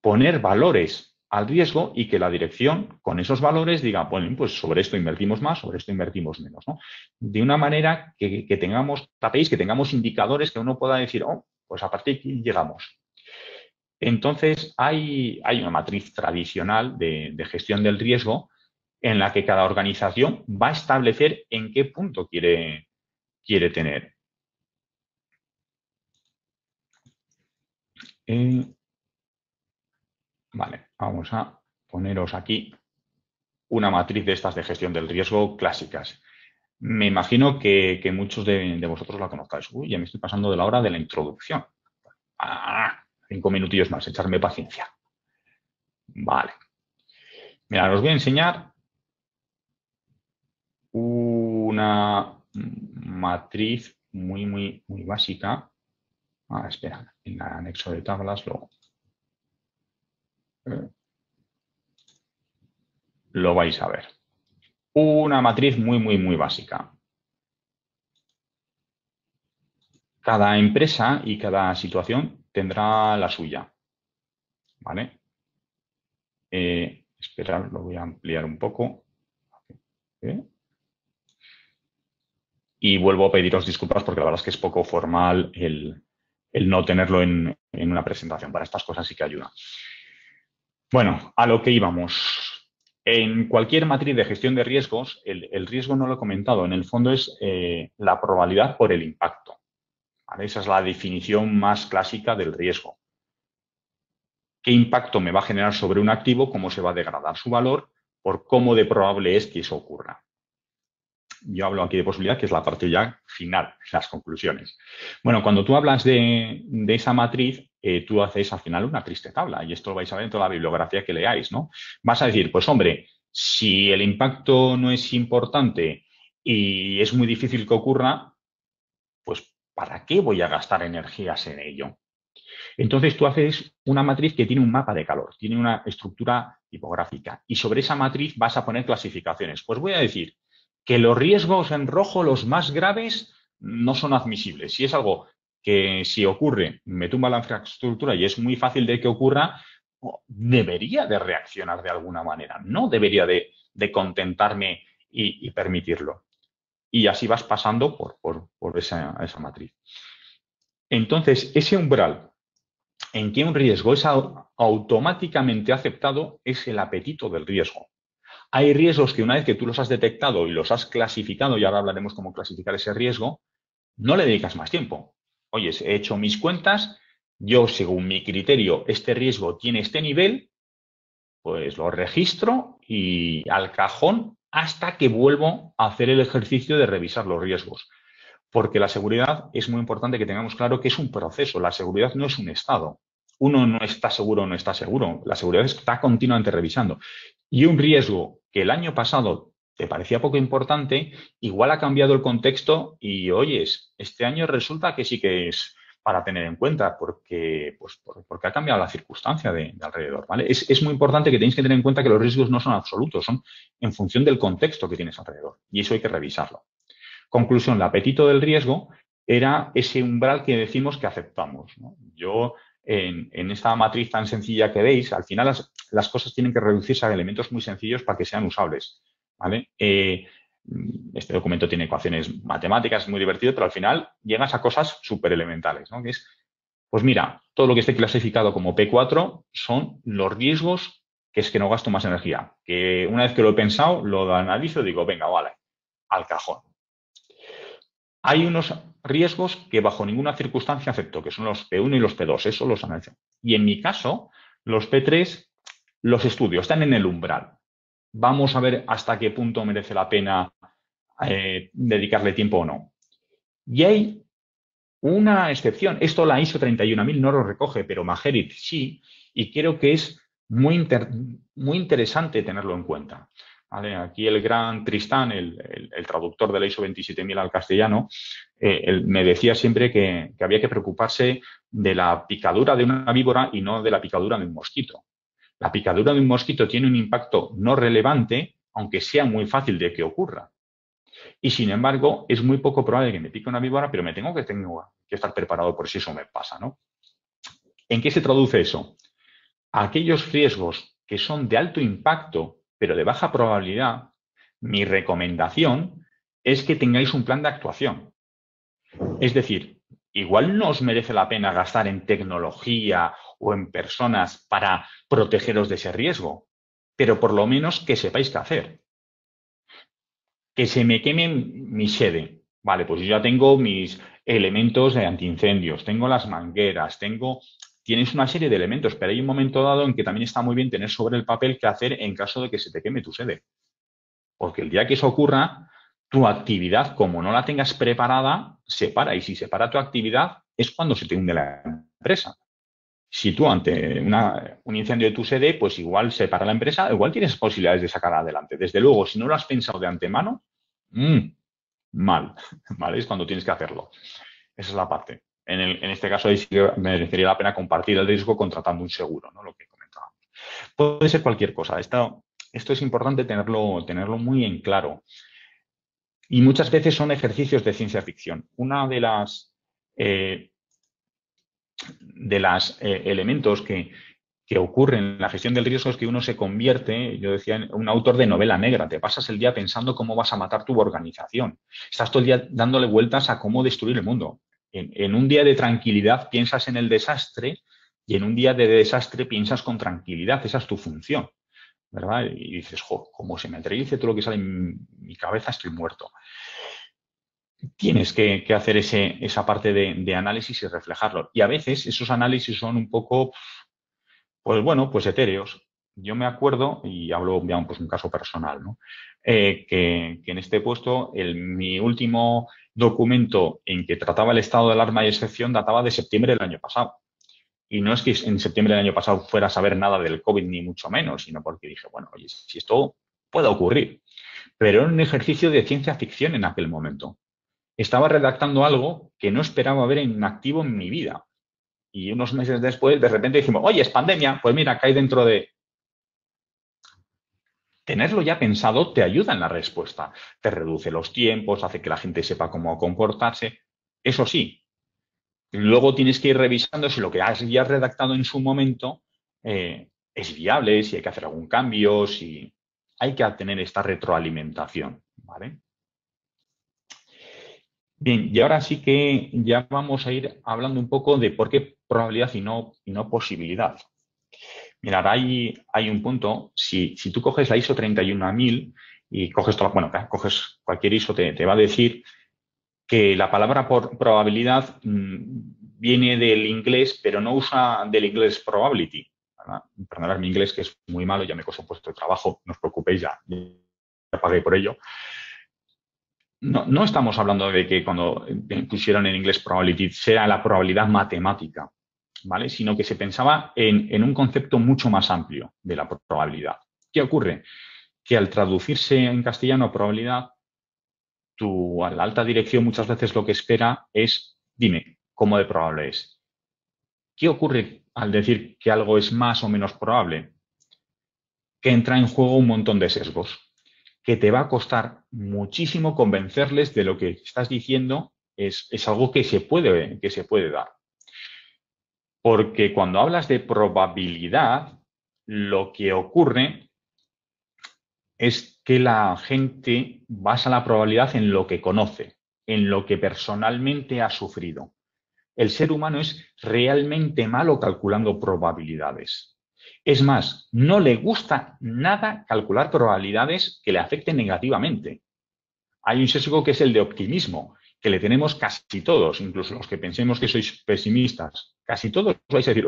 poner valores al riesgo y que la dirección con esos valores diga, bueno, pues sobre esto invertimos más, sobre esto invertimos menos, ¿no? De una manera que tengamos KPIs, que tengamos indicadores que uno pueda decir, oh, pues a partir de aquí llegamos. Entonces, hay una matriz tradicional de gestión del riesgo en la que cada organización va a establecer en qué punto quiere tener. Vale, vamos a poneros aquí una matriz de estas de gestión del riesgo clásicas. Me imagino que muchos de vosotros la conozcáis. Uy, ya me estoy pasando de la hora de la introducción. 5 minutillos más, echarme paciencia. Vale. Mira, os voy a enseñar una matriz muy básica Espera, en el anexo de tablas lo vais a ver. Una matriz muy básica. Cada empresa y cada situación tendrá la suya, ¿vale? Esperad, lo voy a ampliar un poco. Y vuelvo a pediros disculpas porque la verdad es que es poco formal el no tenerlo en una presentación. Para estas cosas sí que ayuda. Bueno, a lo que íbamos. En cualquier matriz de gestión de riesgos, el riesgo no lo he comentado, en el fondo es la probabilidad por el impacto. ¿Vale? Esa es la definición más clásica del riesgo. ¿Qué impacto me va a generar sobre un activo? ¿Cómo se va a degradar su valor? Por cómo de probable es que eso ocurra. Yo hablo aquí de posibilidad, que es la parte ya final, las conclusiones. Bueno, cuando tú hablas de esa matriz, tú haces al final una triste tabla, y esto lo vais a ver en toda la bibliografía que leáis, ¿no? Vas a decir, pues hombre, si el impacto no es importante y es muy difícil que ocurra, pues ¿para qué voy a gastar energías en ello? Entonces tú haces una matriz que tiene un mapa de calor, tiene una estructura tipográfica, y sobre esa matriz vas a poner clasificaciones. Pues voy a decir que los riesgos en rojo, los más graves, no son admisibles. Si es algo que si ocurre me tumba la infraestructura y es muy fácil de que ocurra, debería de reaccionar de alguna manera, no debería de contentarme y permitirlo. Y así vas pasando por esa matriz. Entonces, ese umbral en que un riesgo es automáticamente aceptado es el apetito del riesgo. Hay riesgos que una vez que tú los has detectado y los has clasificado, y ahora hablaremos cómo clasificar ese riesgo, no le dedicas más tiempo. Oye, he hecho mis cuentas, yo según mi criterio este riesgo tiene este nivel, pues lo registro y al cajón hasta que vuelvo a hacer el ejercicio de revisar los riesgos. Porque la seguridad es muy importante que tengamos claro que es un proceso. La seguridad no es un estado. Uno no está seguro o no está seguro. La seguridad está continuamente revisando. Y un riesgo que el año pasado te parecía poco importante, igual ha cambiado el contexto y, oyes, este año resulta que sí que es para tener en cuenta porque ha cambiado la circunstancia de alrededor. ¿Vale? Es muy importante que tenéis que tener en cuenta que los riesgos no son absolutos, son en función del contexto que tienes alrededor. Y eso hay que revisarlo. Conclusión, el apetito del riesgo era ese umbral que decimos que aceptamos, ¿no? Yo, en esta matriz tan sencilla que veis, al final las cosas tienen que reducirse a elementos muy sencillos para que sean usables, ¿vale? Este documento tiene ecuaciones matemáticas, muy divertido, pero al final llegas a cosas súper elementales, ¿no? Que es, pues mira, todo lo que esté clasificado como P4 son los riesgos que es que no gasto más energía. Que una vez que lo he pensado, lo analizo y digo, venga, vale, al cajón. Hay unos riesgos que bajo ninguna circunstancia acepto, que son los P1 y los P2, eso los analizo. Y en mi caso, los P3 los estudio, están en el umbral. Vamos a ver hasta qué punto merece la pena dedicarle tiempo o no. Y hay una excepción. Esto la ISO 31000 no lo recoge, pero Magerit sí, y creo que es muy interesante tenerlo en cuenta. ¿Vale? Aquí el gran Tristán, el traductor de la ISO 27000 al castellano, me decía siempre que había que preocuparse de la picadura de una víbora y no de la picadura de un mosquito. La picadura de un mosquito tiene un impacto no relevante, aunque sea muy fácil de que ocurra. Y sin embargo, es muy poco probable que me pique una víbora, pero tengo que estar preparado por si eso me pasa, ¿no? ¿En qué se traduce eso? Aquellos riesgos que son de alto impacto, pero de baja probabilidad, mi recomendación es que tengáis un plan de actuación. Es decir, igual no os merece la pena gastar en tecnología o en personas para protegeros de ese riesgo, pero por lo menos que sepáis qué hacer. Que se me queme mi sede. Vale, pues yo ya tengo mis elementos de antiincendios, tengo las mangueras, tienes una serie de elementos, pero hay un momento dado en que también está muy bien tener sobre el papel qué hacer en caso de que se te queme tu sede. Porque el día que eso ocurra, tu actividad, como no la tengas preparada, se para. Y si se para tu actividad, es cuando se te hunde la empresa. Si tú ante un incendio de tu sede, pues igual se para la empresa, igual tienes posibilidades de sacar adelante. Desde luego, si no lo has pensado de antemano, mal, ¿vale? Es cuando tienes que hacerlo. Esa es la parte. En este caso ahí sí que merecería la pena compartir el riesgo contratando un seguro, ¿no? Lo que comentábamos. Puede ser cualquier cosa. Esto es importante tenerlo muy en claro. Y muchas veces son ejercicios de ciencia ficción. Una de las elementos que ocurren en la gestión del riesgo es que uno se convierte, yo decía, en un autor de novela negra. Te pasas el día pensando cómo vas a matar tu organización. Estás todo el día dándole vueltas a cómo destruir el mundo. En un día de tranquilidad piensas en el desastre y en un día de desastre piensas con tranquilidad. Esa es tu función, ¿verdad? Y dices, jo, como se me atraviese todo lo que sale en mi cabeza, estoy muerto. Tienes que hacer esa parte de análisis y reflejarlo. Y a veces esos análisis son un poco, pues bueno, pues etéreos. Yo me acuerdo, y hablo ya pues un caso personal, ¿no? Que en este puesto, mi último documento en que trataba el estado de alarma y excepción databa de septiembre del año pasado. Y no es que en septiembre del año pasado fuera a saber nada del COVID, ni mucho menos, sino porque dije, bueno, oye, si esto puede ocurrir. Pero era un ejercicio de ciencia ficción en aquel momento. Estaba redactando algo que no esperaba ver en activo en mi vida. Y unos meses después, de repente dijimos, oye, es pandemia, pues mira, cae dentro de... Tenerlo ya pensado te ayuda en la respuesta. Te reduce los tiempos, hace que la gente sepa cómo comportarse. Eso sí, luego tienes que ir revisando si lo que has ya redactado en su momento es viable, si hay que hacer algún cambio, si hay que tener esta retroalimentación, ¿vale? Bien, y ahora sí que ya vamos a ir hablando un poco de por qué probabilidad y no posibilidad. Mirad, hay un punto, si tú coges la ISO 31000 y coges coges cualquier ISO, te va a decir que la palabra probabilidad viene del inglés, pero no usa del inglés probability. Perdonad mi inglés, que es muy malo, ya me costó un puesto de trabajo, no os preocupéis, ya pagué por ello. No estamos hablando de que cuando pusieron en inglés probability sea la probabilidad matemática, ¿vale? Sino que se pensaba en un concepto mucho más amplio de la probabilidad. ¿Qué ocurre? Que al traducirse en castellano probabilidad, a la alta dirección muchas veces lo que espera es, dime, ¿cómo de probable es? ¿Qué ocurre al decir que algo es más o menos probable? Que entra en juego un montón de sesgos, que te va a costar muchísimo convencerles de lo que estás diciendo es algo que se puede dar. Porque cuando hablas de probabilidad, lo que ocurre es que la gente basa la probabilidad en lo que conoce, en lo que personalmente ha sufrido. El ser humano es realmente malo calculando probabilidades. Es más, no le gusta nada calcular probabilidades que le afecten negativamente. Hay un sesgo que es el de optimismo, que le tenemos casi todos, incluso los que pensemos que sois pesimistas. Casi todos vais a decir,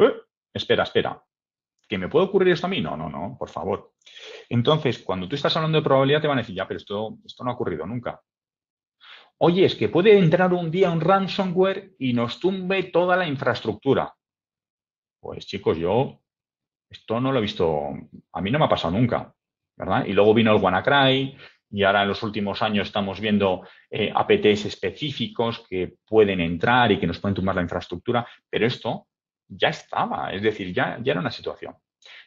espera, ¿que me puede ocurrir esto a mí? No, por favor. Entonces, cuando tú estás hablando de probabilidad, te van a decir, ya, pero esto no ha ocurrido nunca. Oye, es que puede entrar un día un ransomware y nos tumbe toda la infraestructura. Pues chicos, yo esto no lo he visto, a mí no me ha pasado nunca, ¿verdad? Y luego vino el WannaCry y ahora en los últimos años estamos viendo APTs específicos que pueden entrar y que nos pueden tumbar la infraestructura, pero esto ya estaba, es decir, ya era una situación.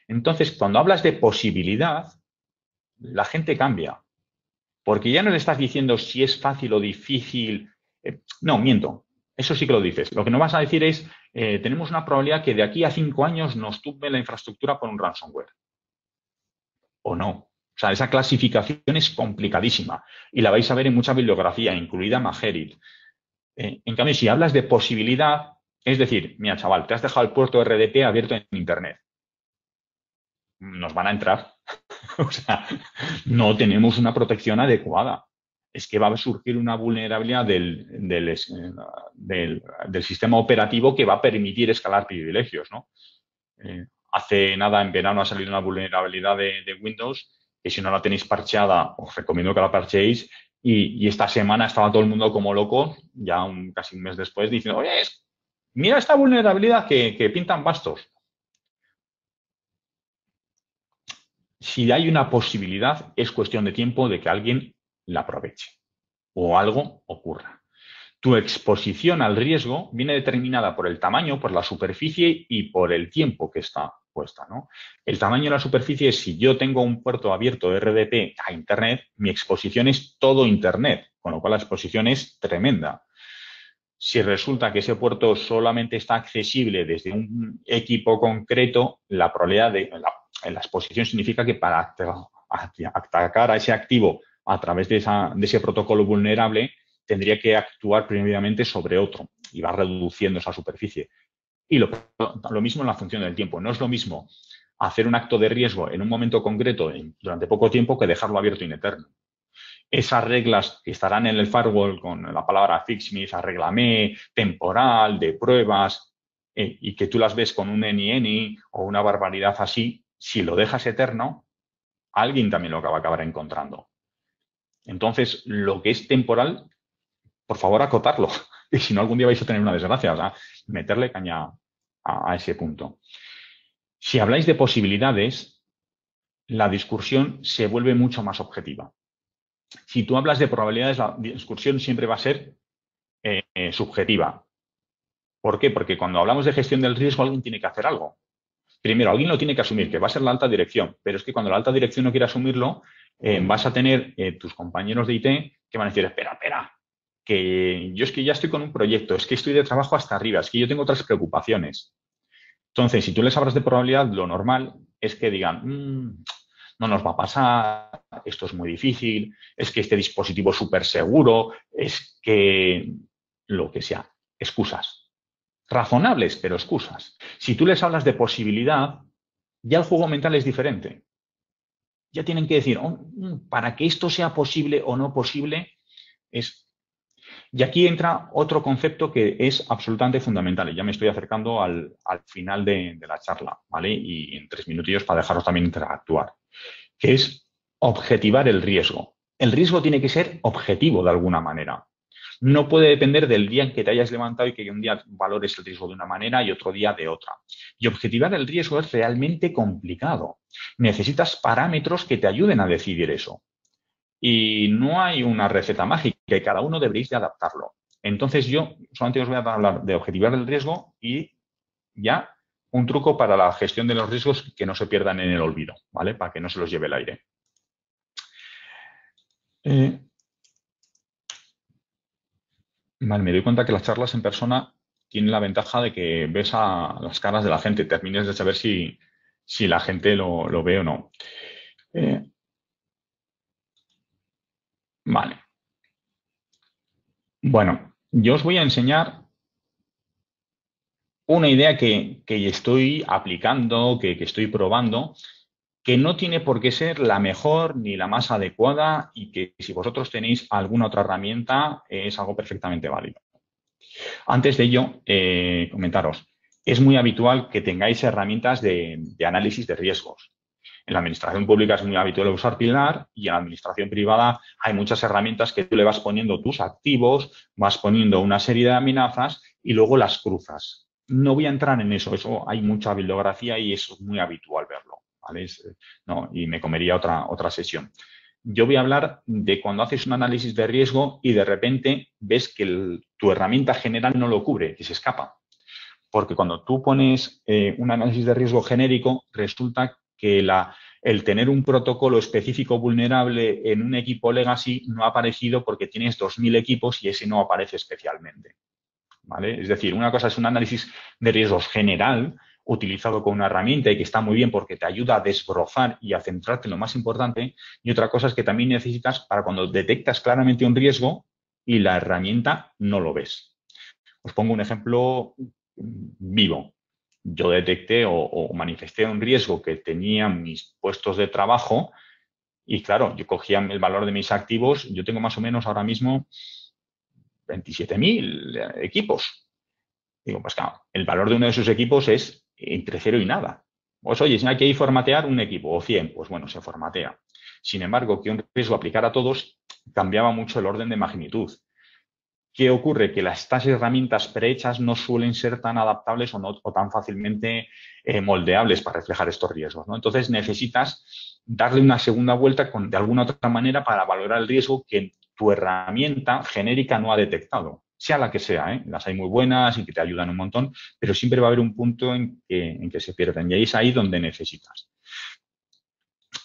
Entonces, cuando hablas de posibilidad, la gente cambia, porque ya no le estás diciendo si es fácil o difícil. No, miento. Eso sí que lo dices. Lo que no vas a decir es, tenemos una probabilidad que de aquí a 5 años nos tumbe la infraestructura por un ransomware. O no. O sea, esa clasificación es complicadísima y la vais a ver en mucha bibliografía, incluida Magerit. En cambio, si hablas de posibilidad, es decir, mira, chaval, te has dejado el puerto RDP abierto en Internet. Nos van a entrar. O sea, no tenemos una protección adecuada. Es que va a surgir una vulnerabilidad del sistema operativo que va a permitir escalar privilegios, ¿no? Hace nada, en verano, ha salido una vulnerabilidad de Windows que si no la tenéis parcheada, os recomiendo que la parchéis. Y esta semana estaba todo el mundo como loco, ya casi un mes después, diciendo, oye, mira esta vulnerabilidad que pintan bastos. Si hay una posibilidad, es cuestión de tiempo de que alguien la aproveche o algo ocurra. Tu exposición al riesgo viene determinada por el tamaño, por la superficie y por el tiempo que está puesta, ¿no? El tamaño de la superficie es si yo tengo un puerto abierto RDP a Internet, mi exposición es todo Internet, con lo cual la exposición es tremenda. Si resulta que ese puerto solamente está accesible desde un equipo concreto, la probabilidad de la exposición significa que para atacar a ese activo a través de ese protocolo vulnerable, tendría que actuar previamente sobre otro y va reduciendo esa superficie. Y lo mismo en la función del tiempo. No es lo mismo hacer un acto de riesgo en un momento concreto durante poco tiempo que dejarlo abierto in eterno. Esas reglas que estarán en el firewall con la palabra fixme, arréglame, temporal, de pruebas, y que tú las ves con un any o una barbaridad así, si lo dejas eterno, alguien también lo va a acabar encontrando. Entonces, lo que es temporal, por favor, acotarlo. Y si no, algún día vais a tener una desgracia. O sea, meterle caña a ese punto. Si habláis de posibilidades, la discusión se vuelve mucho más objetiva. Si tú hablas de probabilidades, la discusión siempre va a ser subjetiva. ¿Por qué? Porque cuando hablamos de gestión del riesgo, alguien tiene que hacer algo. Primero, alguien lo tiene que asumir, que va a ser la alta dirección. Pero es que cuando la alta dirección no quiere asumirlo, vas a tener tus compañeros de IT que van a decir, espera, que yo es que ya estoy con un proyecto, es que estoy de trabajo hasta arriba, es que yo tengo otras preocupaciones. Entonces, si tú les hablas de probabilidad, lo normal es que digan, no nos va a pasar, esto es muy difícil, es que este dispositivo es súper seguro, es que lo que sea, excusas. Razonables, pero excusas. Si tú les hablas de posibilidad, ya el juego mental es diferente. Ya tienen que decir, para que esto sea posible o no posible, es... Y aquí entra otro concepto que es absolutamente fundamental, y ya me estoy acercando al final de la charla, ¿vale? Y en 3 minutillos para dejaros también interactuar, que es objetivar el riesgo. El riesgo tiene que ser objetivo de alguna manera. No puede depender del día en que te hayas levantado y que un día valores el riesgo de una manera y otro día de otra. Y objetivar el riesgo es realmente complicado. Necesitas parámetros que te ayuden a decidir eso. Y no hay una receta mágica y cada uno deberéis de adaptarlo. Entonces yo solamente os voy a hablar de objetivar el riesgo y ya un truco para la gestión de los riesgos que no se pierdan en el olvido, ¿vale? Para que no se los lleve el aire. Vale, me doy cuenta que las charlas en persona tienen la ventaja de que ves a las caras de la gente, termines de saber si la gente lo ve o no. Vale. Bueno, yo os voy a enseñar una idea que estoy aplicando, que estoy probando, que no tiene por qué ser la mejor ni la más adecuada y que si vosotros tenéis alguna otra herramienta es algo perfectamente válido. Antes de ello, comentaros, es muy habitual que tengáis herramientas de análisis de riesgos. En la administración pública es muy habitual usar Pilar y en la administración privada hay muchas herramientas que tú le vas poniendo tus activos, vas poniendo una serie de amenazas y luego las cruzas. No voy a entrar en eso, hay mucha bibliografía y es muy habitual verlo, ¿vale? Y me comería otra sesión. Yo voy a hablar de cuando haces un análisis de riesgo y de repente ves que tu herramienta general no lo cubre, que se escapa. Porque cuando tú pones un análisis de riesgo genérico, resulta que el tener un protocolo específico vulnerable en un equipo legacy no ha aparecido porque tienes 2000 equipos y ese no aparece especialmente, ¿vale? Es decir, una cosa es un análisis de riesgos general utilizado con una herramienta y que está muy bien porque te ayuda a desbrozar y a centrarte en lo más importante, y otra cosa es que también necesitas para cuando detectas claramente un riesgo y la herramienta no lo ves. Os pongo un ejemplo vivo. Yo detecté o manifesté un riesgo que tenían mis puestos de trabajo y, claro, yo cogía el valor de mis activos. Yo tengo más o menos ahora mismo 27.000 equipos. Digo, pues claro, el valor de uno de esos equipos es entre 0 y nada. Pues oye, si hay que formatear un equipo o 100, pues bueno, se formatea. Sin embargo, que un riesgo aplicara a todos cambiaba mucho el orden de magnitud. ¿Qué ocurre? Que estas herramientas prehechas no suelen ser tan adaptables o tan fácilmente moldeables para reflejar estos riesgos, ¿no? Entonces necesitas darle una segunda vuelta de alguna otra manera para valorar el riesgo que tu herramienta genérica no ha detectado. sea la que sea, ¿eh? Las hay muy buenas y que te ayudan un montón, pero siempre va a haber un punto en que se pierden y ahí es ahí donde necesitas.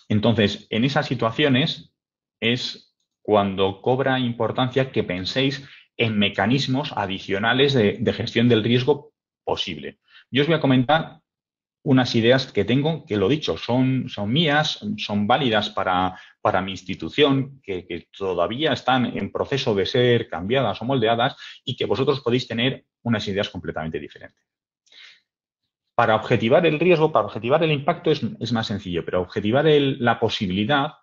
Entonces, en esas situaciones es cuando cobra importancia que penséis en mecanismos adicionales de gestión del riesgo posible. Yo os voy a comentar unas ideas que tengo, que lo dicho, son mías, son válidas para mi institución, que todavía están en proceso de ser cambiadas o moldeadas y que vosotros podéis tener unas ideas completamente diferentes. Para objetivar el riesgo, para objetivar el impacto es más sencillo, pero objetivar la posibilidad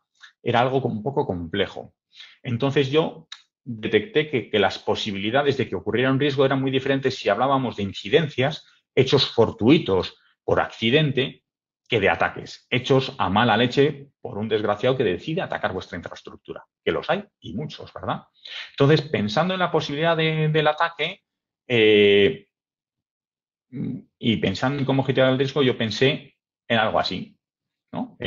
era algo un poco complejo. Entonces yo detecté que las posibilidades de que ocurriera un riesgo eran muy diferentes si hablábamos de incidencias, hechos fortuitos por accidente, que de ataques, hechos a mala leche por un desgraciado que decide atacar vuestra infraestructura, que los hay y muchos, ¿verdad? Entonces, pensando en la posibilidad del ataque, y pensando en cómo gestionar el riesgo, yo pensé en algo así, ¿no?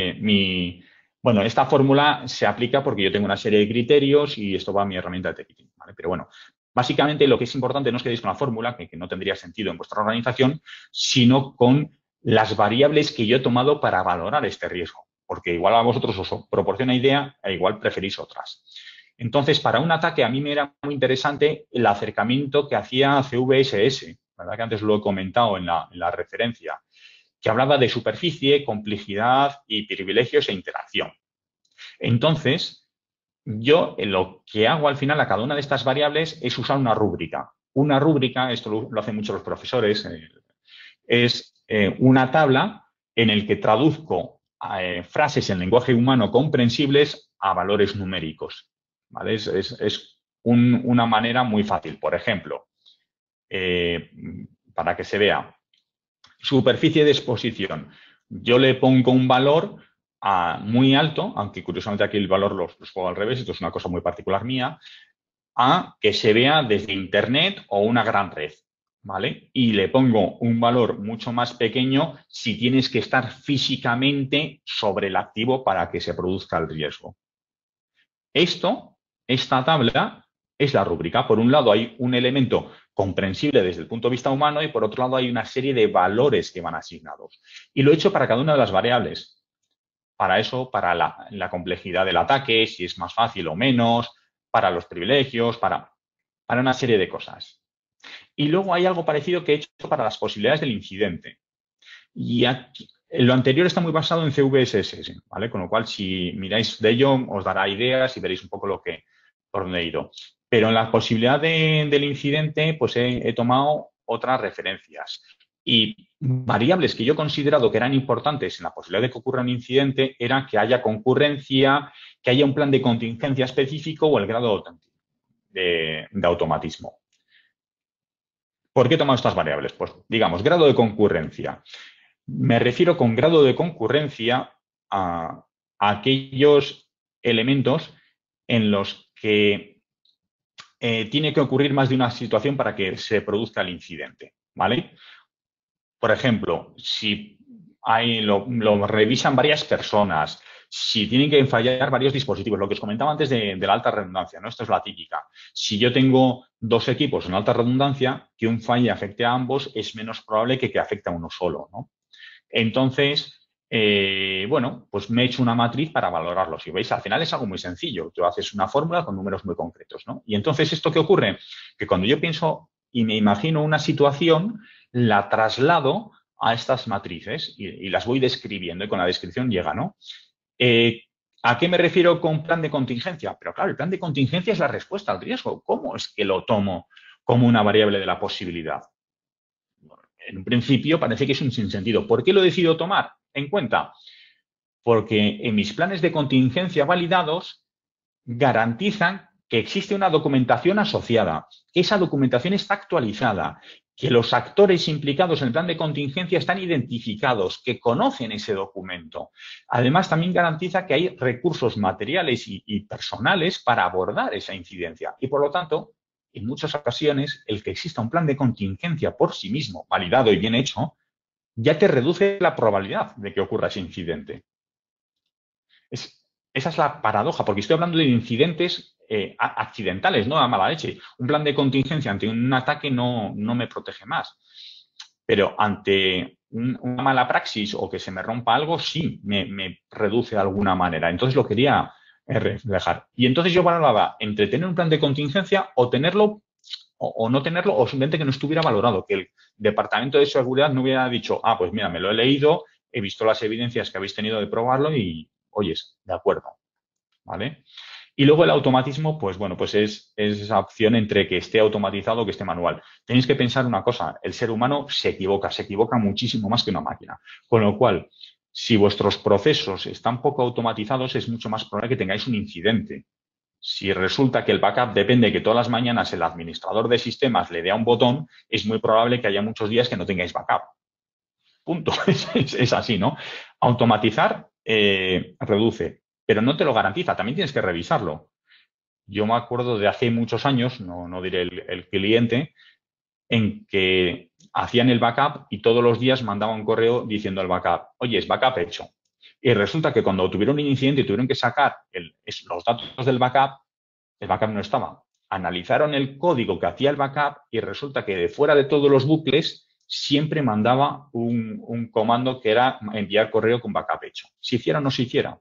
Bueno, esta fórmula se aplica porque yo tengo una serie de criterios y esto va a mi herramienta de ticketing, ¿vale? Pero bueno, básicamente lo que es importante no os quedéis con la fórmula, que no tendría sentido en vuestra organización, sino con las variables que yo he tomado para valorar este riesgo, porque igual a vosotros os proporciona idea e igual preferís otras. Entonces, para un ataque a mí me era muy interesante el acercamiento que hacía CVSS, ¿verdad? Que antes lo he comentado en la referencia, que hablaba de superficie, complejidad y privilegios e interacción. Entonces, yo lo que hago al final a cada una de estas variables es usar una rúbrica. Una rúbrica, esto lo hacen muchos los profesores, es una tabla en el que traduzco frases en lenguaje humano comprensibles a valores numéricos, ¿vale? Es una manera muy fácil. Por ejemplo, para que se vea, superficie de exposición. Yo le pongo un valor muy alto, aunque curiosamente aquí el valor los pongo al revés, esto es una cosa muy particular mía, a que se vea desde Internet o una gran red, ¿vale? Y le pongo un valor mucho más pequeño si tienes que estar físicamente sobre el activo para que se produzca el riesgo. Esta tabla es la rúbrica. Por un lado hay un elemento comprensible desde el punto de vista humano y por otro lado hay una serie de valores que van asignados. Y lo he hecho para cada una de las variables. Para eso, para la complejidad del ataque, si es más fácil o menos, para los privilegios, para una serie de cosas. Y luego hay algo parecido que he hecho para las posibilidades del incidente. Y aquí, lo anterior está muy basado en CVSS, ¿vale? Con lo cual, si miráis de ello, os dará ideas y veréis un poco por dónde he ido. Pero en la posibilidad del incidente, pues he tomado otras referencias. Y variables que yo he considerado que eran importantes en la posibilidad de que ocurra un incidente era que haya concurrencia, que haya un plan de contingencia específico o el grado de automatismo. ¿Por qué he tomado estas variables? Pues, digamos, grado de concurrencia. Me refiero con grado de concurrencia a aquellos elementos en los que tiene que ocurrir más de una situación para que se produzca el incidente, ¿vale? Por ejemplo, si lo revisan varias personas, si tienen que fallar varios dispositivos, lo que os comentaba antes de la alta redundancia, ¿no? Esto es la típica. Si yo tengo dos equipos en alta redundancia, que un fallo afecte a ambos es menos probable que afecte a uno solo, ¿no? Entonces, bueno, pues me he hecho una matriz para valorarlo. Si veis, al final es algo muy sencillo. Tú haces una fórmula con números muy concretos, ¿no? Y entonces, ¿esto qué ocurre? Que cuando yo pienso y me imagino una situación, la traslado a estas matrices y las voy describiendo y con la descripción llega, ¿no? ¿A qué me refiero con plan de contingencia? Pero claro, el plan de contingencia es la respuesta al riesgo. ¿Cómo es que lo tomo como una variable de la posibilidad? En un principio parece que es un sinsentido. ¿Por qué lo decido tomar en cuenta? Porque en mis planes de contingencia validados garantizan que existe una documentación asociada, que esa documentación está actualizada, que los actores implicados en el plan de contingencia están identificados, que conocen ese documento. Además, también garantiza que hay recursos materiales y personales para abordar esa incidencia y, por lo tanto, en muchas ocasiones, el que exista un plan de contingencia por sí mismo, validado y bien hecho, ya te reduce la probabilidad de que ocurra ese incidente. esa es la paradoja, porque estoy hablando de incidentes accidentales, no a mala leche. Un plan de contingencia ante un ataque no me protege más. Pero ante una mala praxis o que se me rompa algo, sí me reduce de alguna manera. Entonces lo quería reflejar. Y entonces yo valoraba entre tener un plan de contingencia o tenerlo o no tenerlo, o simplemente que no estuviera valorado, que el Departamento de Seguridad no hubiera dicho, ah, pues mira, me lo he leído, he visto las evidencias que habéis tenido de probarlo y, oyes, de acuerdo, ¿vale? Y luego el automatismo, pues bueno, pues es esa opción entre que esté automatizado o que esté manual. Tenéis que pensar una cosa, el ser humano se equivoca muchísimo más que una máquina. Con lo cual, si vuestros procesos están poco automatizados, es mucho más probable que tengáis un incidente. Si resulta que el backup depende de que todas las mañanas el administrador de sistemas le dé a un botón, es muy probable que haya muchos días que no tengáis backup. Punto. Es así, ¿no? Automatizar reduce, pero no te lo garantiza. También tienes que revisarlo. Yo me acuerdo de hace muchos años, no diré el cliente, en que hacían el backup y todos los días mandaban un correo diciendo al backup, oye, es backup hecho. Y resulta que cuando tuvieron un incidente y tuvieron que sacar los datos del backup, el backup no estaba. Analizaron el código que hacía el backup y resulta que de fuera de todos los bucles siempre mandaba un comando que era enviar correo con backup hecho. Se hiciera o no se hiciera.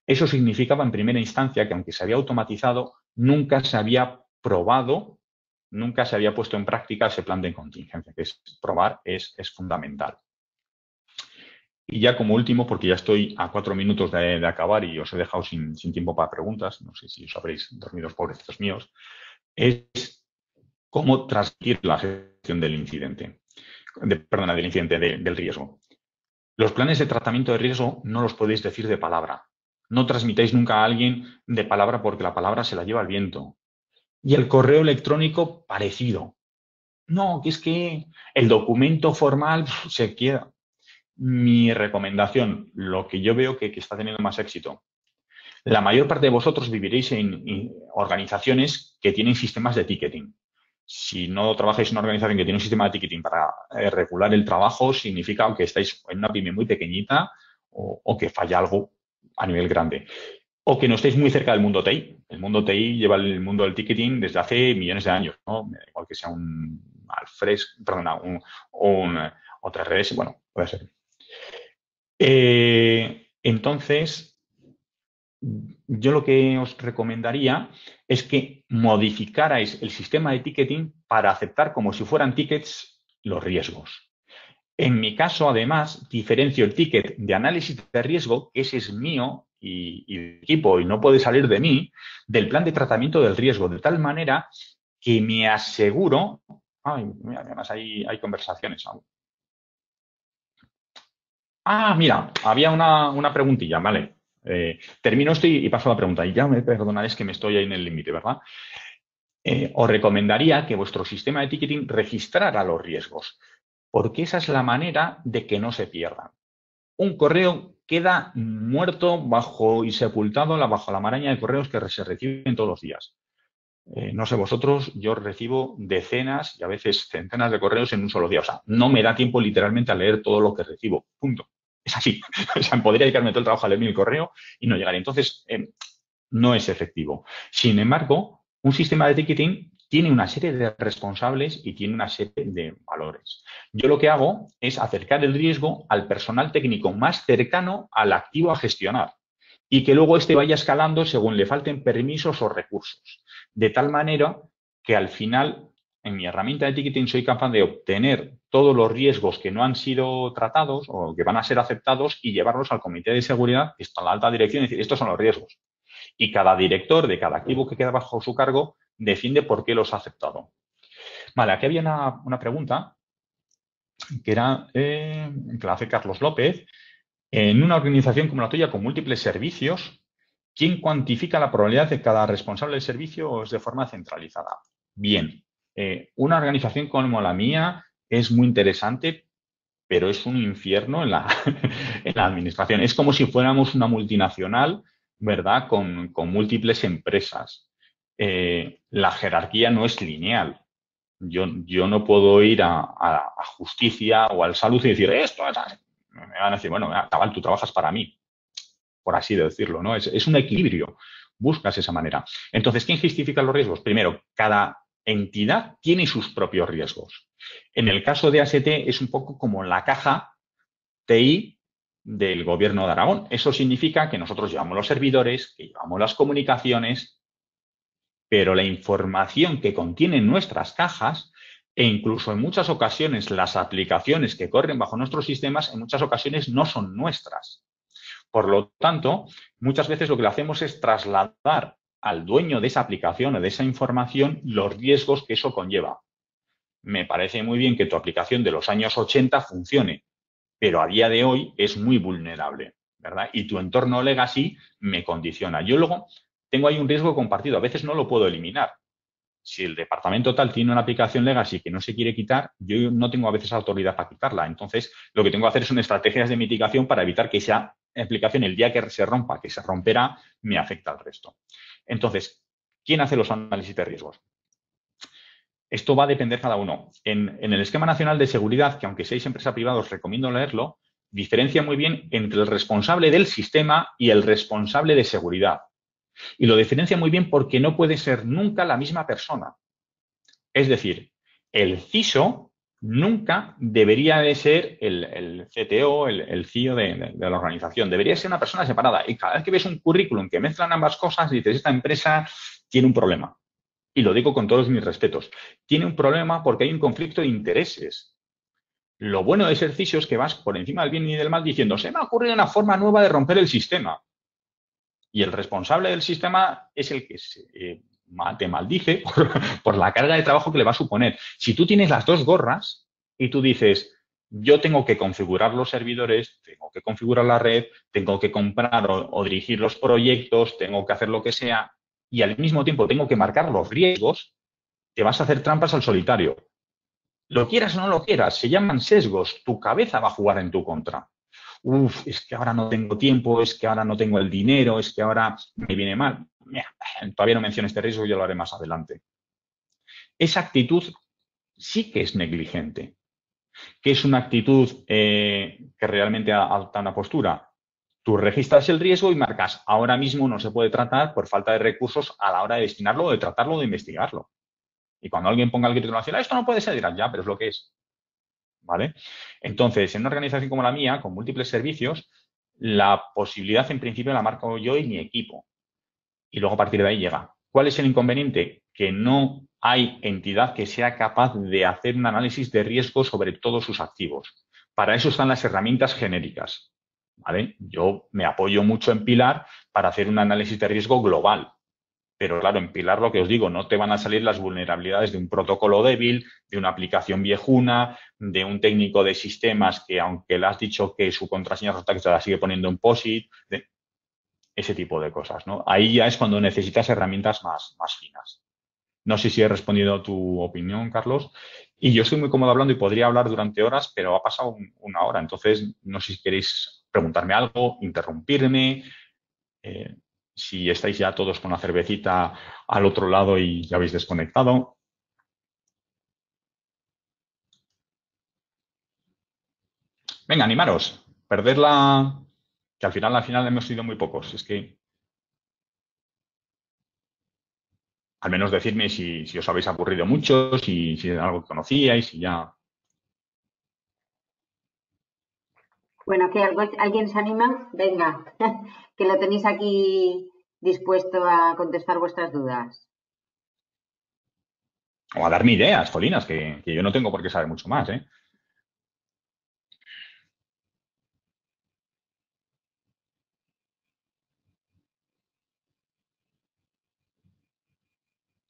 Eso significaba en primera instancia que aunque se había automatizado, nunca se había probado, nunca se había puesto en práctica ese plan de contingencia, que es probar, es fundamental. Y ya como último, porque ya estoy a 4 minutos de acabar y os he dejado sin tiempo para preguntas, no sé si os habréis dormido, pobrecitos míos, es cómo transmitir la gestión del incidente, del riesgo. Los planes de tratamiento de riesgo no los podéis decir de palabra. No transmitáis nunca a alguien de palabra porque la palabra se la lleva el viento. Y el correo electrónico parecido. No, que es que el documento formal se queda. Mi recomendación, lo que yo veo que está teniendo más éxito. La mayor parte de vosotros viviréis en organizaciones que tienen sistemas de ticketing. Si no trabajáis en una organización que tiene un sistema de ticketing para regular el trabajo, significa que estáis en una pyme muy pequeñita o que falla algo a nivel grande. O que no estéis muy cerca del mundo TI. El mundo TI lleva el mundo del ticketing desde hace millones de años, ¿no? Igual que sea un Alfresco, perdona, otra RS, bueno, puede ser. Entonces, yo lo que os recomendaría es que modificarais el sistema de ticketing para aceptar como si fueran tickets los riesgos. En mi caso, además, diferencio el ticket de análisis de riesgo, que ese es mío y de equipo y no puede salir de mí, del plan de tratamiento del riesgo, de tal manera que me aseguro... además hay conversaciones aún. Mira, había una preguntilla, ¿vale? Termino esto y paso a la pregunta. Y ya me perdonaréis que me estoy ahí en el límite, ¿verdad? Os recomendaría que vuestro sistema de ticketing registrara los riesgos, porque esa es la manera de que no se pierdan. Un correo queda muerto y sepultado bajo la maraña de correos que se reciben todos los días. No sé vosotros, yo recibo decenas y a veces centenas de correos en un solo día. O sea, no me da tiempo literalmente a leer todo lo que recibo. Punto. Es así. O sea, podría dedicarme todo el trabajo a leer mi correo y no llegar. Entonces, no es efectivo. Sin embargo, un sistema de ticketing tiene una serie de responsables y tiene una serie de valores. Yo lo que hago es acercar el riesgo al personal técnico más cercano al activo a gestionar y que luego este vaya escalando según le falten permisos o recursos. De tal manera que al final, en mi herramienta de ticketing, soy capaz de obtener todos los riesgos que no han sido tratados o que van a ser aceptados y llevarlos al comité de seguridad, que está en la alta dirección, y decir, estos son los riesgos. Y cada director de cada activo que queda bajo su cargo defiende por qué los ha aceptado. Vale, aquí había una pregunta que era, que la hace Carlos López. En una organización como la tuya, con múltiples servicios, ¿quién cuantifica la probabilidad de cada responsable del servicio o es de forma centralizada? Bien, una organización como la mía es muy interesante, pero es un infierno en la administración. Es como si fuéramos una multinacional, ¿verdad?, con múltiples empresas. La jerarquía no es lineal. Yo no puedo ir a justicia o al salud y decir, esto es así. Me van a decir, bueno, chaval, tú trabajas para mí. por así decirlo, ¿no? Es un equilibrio. Buscas esa manera. Entonces, ¿quién justifica los riesgos? Primero, cada entidad tiene sus propios riesgos. En el caso de AST es un poco como la caja TI del Gobierno de Aragón. Eso significa que nosotros llevamos los servidores, que llevamos las comunicaciones, pero la información que contienen nuestras cajas e incluso en muchas ocasiones las aplicaciones que corren bajo nuestros sistemas en muchas ocasiones no son nuestras. Por lo tanto, muchas veces lo que le hacemos es trasladar al dueño de esa aplicación o de esa información los riesgos que eso conlleva. Me parece muy bien que tu aplicación de los años 80 funcione, pero a día de hoy es muy vulnerable, ¿verdad? Y tu entorno legacy me condiciona. Yo luego tengo ahí un riesgo compartido. A veces no lo puedo eliminar. Si el departamento tal tiene una aplicación legacy que no se quiere quitar, yo no tengo a veces autoridad para quitarla. Entonces, lo que tengo que hacer son estrategias de mitigación para evitar que esa aplicación, el día que se rompa, que se romperá, me afecta al resto. Entonces, ¿quién hace los análisis de riesgos? Esto va a depender cada uno. En el Esquema Nacional de Seguridad, que aunque seáis empresa privada, os recomiendo leerlo, diferencia muy bien entre el responsable del sistema y el responsable de seguridad. Y lo diferencia muy bien porque no puede ser nunca la misma persona. Es decir, el CISO nunca debería de ser el CTO, el CIO de la organización. Debería ser una persona separada. Y cada vez que ves un currículum que mezclan ambas cosas, dices, esta empresa tiene un problema. Y lo digo con todos mis respetos. Tiene un problema porque hay un conflicto de intereses. Lo bueno de ser CISO es que vas por encima del bien y del mal diciendo, se me ha ocurrido una forma nueva de romper el sistema. Y el responsable del sistema es el que te maldice por la carga de trabajo que le va a suponer. Si tú tienes las dos gorras y tú dices, yo tengo que configurar los servidores, tengo que configurar la red, tengo que comprar o dirigir los proyectos, tengo que hacer lo que sea, y al mismo tiempo tengo que marcar los riesgos, te vas a hacer trampas al solitario. Lo quieras o no lo quieras, se llaman sesgos. Tu cabeza va a jugar en tu contra. Es que ahora no tengo tiempo, es que ahora no tengo el dinero, es que ahora me viene mal. Todavía no menciono este riesgo, ya lo haré más adelante. Esa actitud sí que es negligente. ¿Qué es una actitud que realmente adopta una postura? Tú registras el riesgo y marcas, ahora mismo no se puede tratar por falta de recursos a la hora de destinarlo, de tratarlo, de investigarlo. Y cuando alguien ponga el grito nacional, esto no puede ser, dirán, ya, pero es lo que es. ¿Vale? Entonces, en una organización como la mía, con múltiples servicios, la posibilidad en principio la marco yo y mi equipo. Y luego a partir de ahí llega. ¿Cuál es el inconveniente? Que no hay entidad que sea capaz de hacer un análisis de riesgo sobre todos sus activos. Para eso están las herramientas genéricas. ¿Vale? Yo me apoyo mucho en Pilar para hacer un análisis de riesgo global. Pero claro, en Pilar lo que os digo, no te van a salir las vulnerabilidades de un protocolo débil, de una aplicación viejuna, de un técnico de sistemas que aunque le has dicho que su contraseña resulta que te la sigue poniendo en POSIT, ese tipo de cosas, ¿no? Ahí ya es cuando necesitas herramientas más finas. No sé si he respondido a tu opinión, Carlos. Y yo estoy muy cómodo hablando y podría hablar durante horas, pero ha pasado una hora. Entonces, no sé si queréis preguntarme algo, interrumpirme. Si estáis ya todos con la cervecita al otro lado y ya habéis desconectado. Venga, animaros. Perderla, que al final hemos sido muy pocos. Es que al menos decidme si os habéis aburrido mucho, si es algo que conocíais y ya. Bueno, que alguien se anima, venga, que lo tenéis aquí dispuesto a contestar vuestras dudas. O a darme ideas, Folinas, que yo no tengo por qué saber mucho más, ¿eh?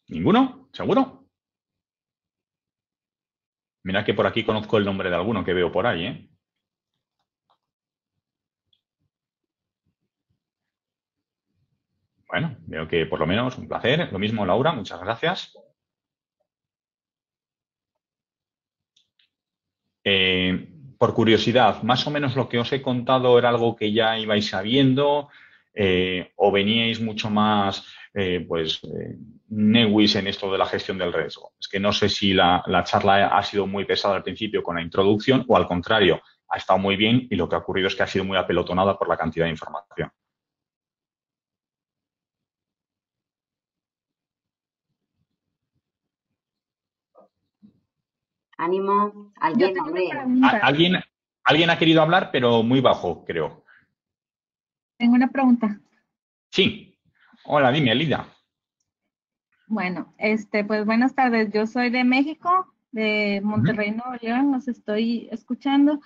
¿Ninguno? ¿Seguro? Mira que por aquí conozco el nombre de alguno que veo por ahí, ¿eh? Bueno, veo que por lo menos un placer. Lo mismo, Laura, muchas gracias. Por curiosidad, más o menos lo que os he contado era algo que ya ibais sabiendo o veníais mucho más, newis en esto de la gestión del riesgo. Es que no sé si la charla ha sido muy pesada al principio con la introducción o al contrario, ha estado muy bien y lo que ha ocurrido es que ha sido muy apelotonada por la cantidad de información. Ánimo, Yo alguien, tengo una hombre. pregunta. ¿Alguien ha querido hablar, pero muy bajo, creo? Tengo una pregunta. Sí. Hola, dime, Lida. Bueno, pues buenas tardes. Yo soy de México, de Monterrey, Nuevo León. Los estoy escuchando.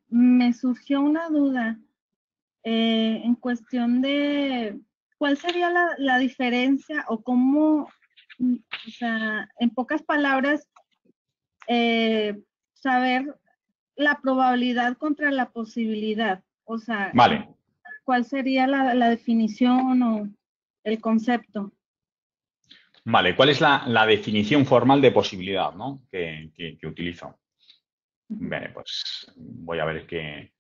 Me surgió una duda en cuestión de cuál sería la diferencia o cómo, o sea, en pocas palabras, saber la probabilidad contra la posibilidad. O sea, Vale. ¿cuál sería la definición o el concepto? Vale, ¿cuál es la definición formal de posibilidad, ¿no? que utilizo? Vale, pues voy a ver qué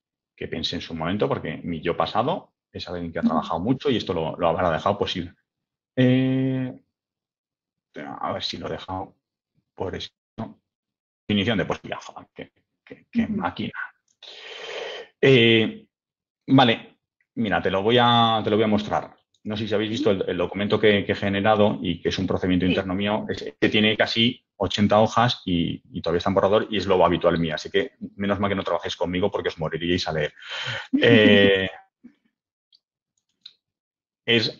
pensé en su momento, porque mi yo pasado es alguien que ha trabajado mucho y esto lo habrá dejado posible. A ver si lo he dejado por esto. Definición de posibilidad, joder, qué máquina. Vale, mira, te lo voy a mostrar. No sé si habéis visto el documento que he generado y que es un procedimiento interno mío. Que tiene casi 80 hojas y todavía está en borrador y es lo habitual mío. Así que menos mal que no trabajéis conmigo porque os moriríais a leer.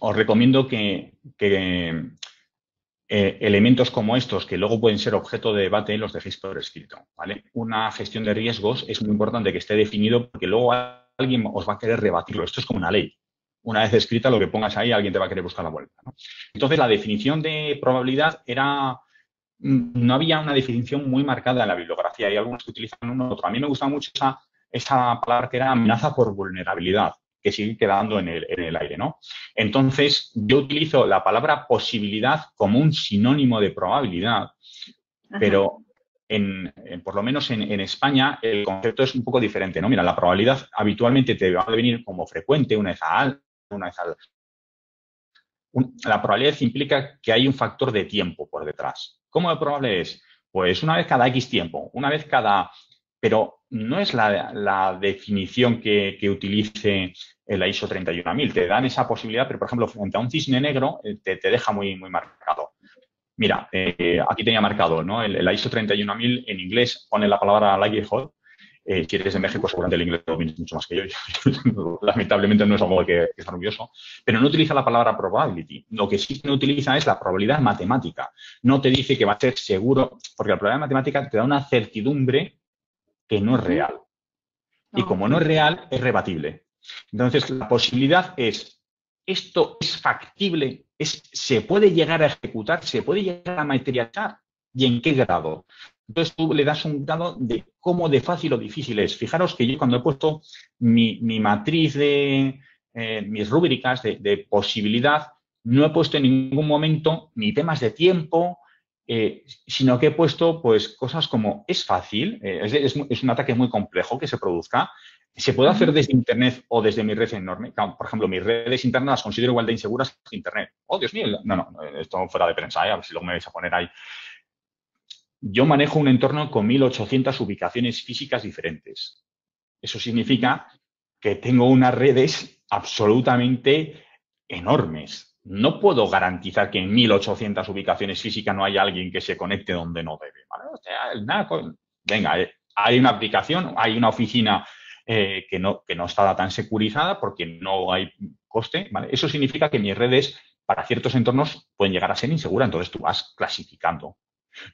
Os recomiendo que elementos como estos, que luego pueden ser objeto de debate, los dejéis por escrito, ¿vale? Una gestión de riesgos es muy importante que esté definido porque luego alguien os va a querer rebatirlo. Esto es como una ley. Una vez escrita, lo que pongas ahí, alguien te va a querer buscar la vuelta, ¿no? Entonces, la definición de probabilidad no había una definición muy marcada en la bibliografía. Hay algunos que utilizan uno u otro. A mí me gusta mucho esa palabra que era amenaza por vulnerabilidad, que sigue quedando en el aire, ¿no? Entonces, yo utilizo la palabra posibilidad como un sinónimo de probabilidad, pero por lo menos en España el concepto es un poco diferente, ¿no? Mira, la probabilidad habitualmente te va a venir como frecuente una vez al... La probabilidad implica que hay un factor de tiempo por detrás. ¿Cómo de probable es? Pues una vez cada X tiempo, una vez cada... Pero no es la definición que utilice la ISO 31000. Te dan esa posibilidad, pero, por ejemplo, frente a un cisne negro te deja muy, muy marcado. Mira, aquí tenía marcado, ¿no? La ISO 31000 en inglés pone la palabra likelihood. Si eres de México, seguramente el inglés lo dominas mucho más que yo. Lamentablemente no es algo que está orgulloso. Pero no utiliza la palabra probability. Lo que sí no utiliza es la probabilidad matemática. No te dice que va a ser seguro, porque la probabilidad matemática te da una certidumbre que no es real. Y como no es real, es rebatible. Entonces, la posibilidad es, ¿esto es factible? ¿Se puede llegar a ejecutar? ¿Se puede llegar a materializar? ¿Y en qué grado? Entonces, tú le das un grado de cómo de fácil o difícil es. Fijaros que yo cuando he puesto mi matriz de mis rúbricas de posibilidad, no he puesto en ningún momento ni temas de tiempo, sino que he puesto pues cosas como es fácil, es un ataque muy complejo que se produzca, se puede hacer desde Internet o desde mi red enorme. Por ejemplo, mis redes internas las considero igual de inseguras que Internet. Oh, Dios mío, no, esto fuera de prensa, a ver si luego me vais a poner ahí. Yo manejo un entorno con 1.800 ubicaciones físicas diferentes. Eso significa que tengo unas redes absolutamente enormes. No puedo garantizar que en 1.800 ubicaciones físicas no haya alguien que se conecte donde no debe, ¿vale? O sea, venga, hay una aplicación, hay una oficina que no está tan securizada porque no hay coste, ¿vale? Eso significa que mis redes para ciertos entornos pueden llegar a ser inseguras, entonces tú vas clasificando.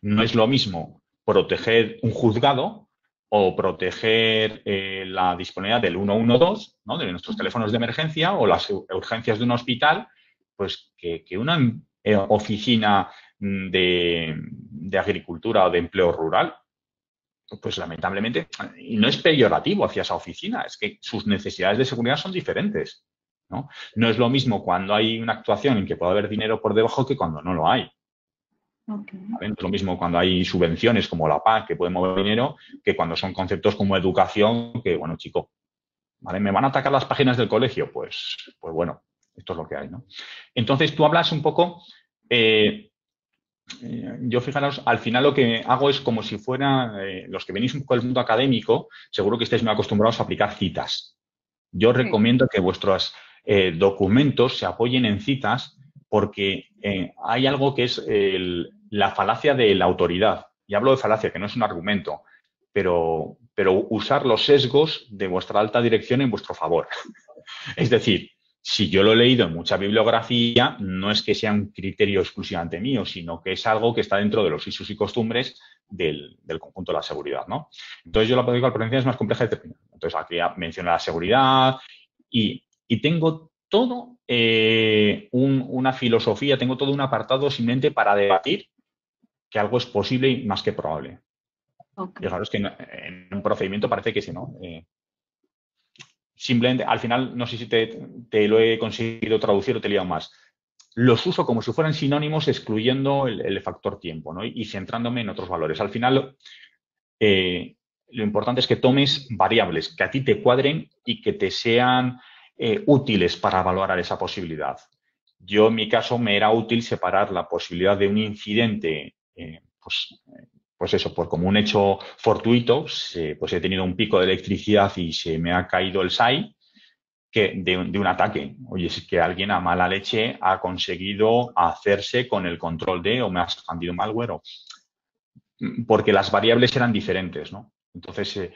No es lo mismo proteger un juzgado o proteger la disponibilidad del 112, ¿no? De nuestros teléfonos de emergencia o las urgencias de un hospital, pues que una oficina de agricultura o de empleo rural. Pues lamentablemente, y no es peyorativo hacia esa oficina, es que sus necesidades de seguridad son diferentes, ¿no? No es lo mismo cuando hay una actuación en que puede haber dinero por debajo que cuando no lo hay. Okay. ¿Vale? No es lo mismo cuando hay subvenciones como la PAC que pueden mover dinero que cuando son conceptos como educación que, bueno, chico, ¿vale? ¿Me van a atacar las páginas del colegio? Pues bueno, esto es lo que hay, ¿no? Entonces, tú hablas un poco... yo, fijaros, al final lo que hago es como si fuera, los que venís un poco del mundo académico, seguro que estáis muy acostumbrados a aplicar citas. Yo recomiendo que vuestros documentos se apoyen en citas porque hay algo que es la falacia de la autoridad. y hablo de falacia, que no es un argumento, pero usar los sesgos de vuestra alta dirección en vuestro favor. Es decir, si yo lo he leído en mucha bibliografía, no es que sea un criterio exclusivamente mío, sino que es algo que está dentro de los usos y costumbres del conjunto de la seguridad, ¿no? Entonces, yo la política de prevención es más compleja de determinar. Entonces, aquí menciono la seguridad y tengo todo una filosofía, tengo todo un apartado simplemente para debatir que algo es posible y más que probable. Okay. Y claro, es que en un procedimiento parece que sí, ¿no? Simplemente, al final, no sé si te lo he conseguido traducir o te he liado más. Los uso como si fueran sinónimos, excluyendo el factor tiempo, ¿no? Y centrándome en otros valores. Al final, lo importante es que tomes variables que a ti te cuadren y que te sean útiles para valorar esa posibilidad. Yo, en mi caso, me era útil separar la posibilidad de un incidente, pues eso, por como un hecho fortuito, pues he tenido un pico de electricidad y se me ha caído el SAI, que de un ataque. Oye, es que alguien a mala leche ha conseguido hacerse con el control de, o me ha expandido malware, porque las variables eran diferentes, ¿no? Entonces,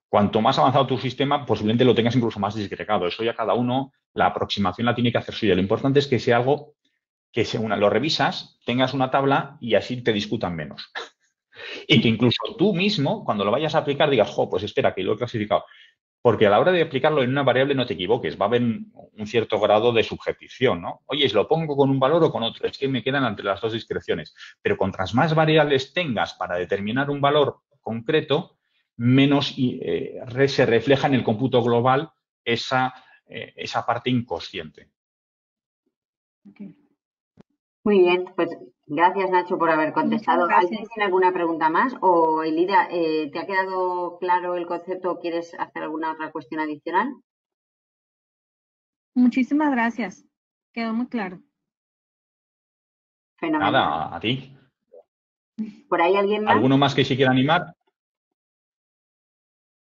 cuanto más avanzado tu sistema, posiblemente lo tengas incluso más disgregado. Eso ya cada uno, la aproximación la tiene que hacer suya. Lo importante es que sea algo que según lo revisas, tengas una tabla y así te discutan menos. Y que incluso tú mismo, cuando lo vayas a aplicar, digas, jo, pues espera, que lo he clasificado. Porque a la hora de aplicarlo en una variable no te equivoques, va a haber un cierto grado de subjetivación, ¿no? Oye, ¿lo pongo con un valor o con otro? Es que me quedan entre las dos discreciones. Pero cuantas más variables tengas para determinar un valor concreto, menos se refleja en el cómputo global esa parte inconsciente. Okay. Muy bien, pues gracias Nacho por haber contestado. ¿Alguien tiene alguna pregunta más? O Elida, ¿te ha quedado claro el concepto o quieres hacer alguna otra cuestión adicional? Muchísimas gracias. Quedó muy claro. Fenomenal. Nada, a ti. ¿Por ahí alguien más? ¿Alguno más que se quiera animar?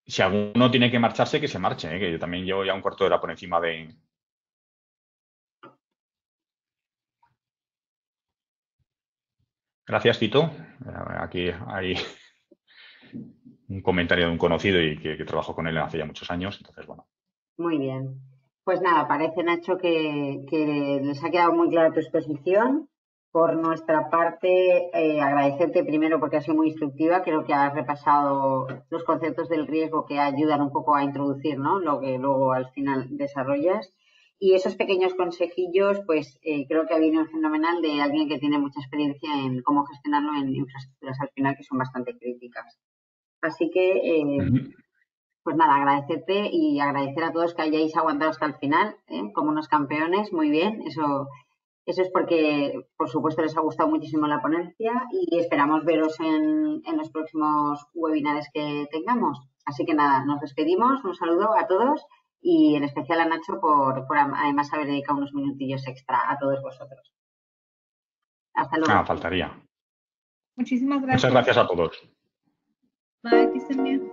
Si alguno tiene que marcharse, que se marche, que yo también llevo ya un cuarto de hora por encima de... Gracias, Tito. Aquí hay un comentario de un conocido y que trabajo con él hace ya muchos años, entonces, bueno. Muy bien. Pues nada, parece, Nacho, que les ha quedado muy clara tu exposición. Por nuestra parte, agradecerte primero porque ha sido muy instructiva. Creo que has repasado los conceptos del riesgo que ayudan un poco a introducir, ¿no?, lo que luego al final desarrollas. Y esos pequeños consejillos, pues creo que ha venido fenomenal de alguien que tiene mucha experiencia en cómo gestionarlo en infraestructuras al final que son bastante críticas. Así que, pues nada, agradecerte y agradecer a todos que hayáis aguantado hasta el final, como unos campeones. Muy bien, eso es porque, por supuesto, les ha gustado muchísimo la ponencia y esperamos veros en los próximos webinares que tengamos. Así que nada, nos despedimos. Un saludo a todos y en especial a Nacho por además haber dedicado unos minutillos extra a todos vosotros. Hasta luego. Faltaría. Muchísimas gracias. Muchas gracias a todos. Bye, que estén bien.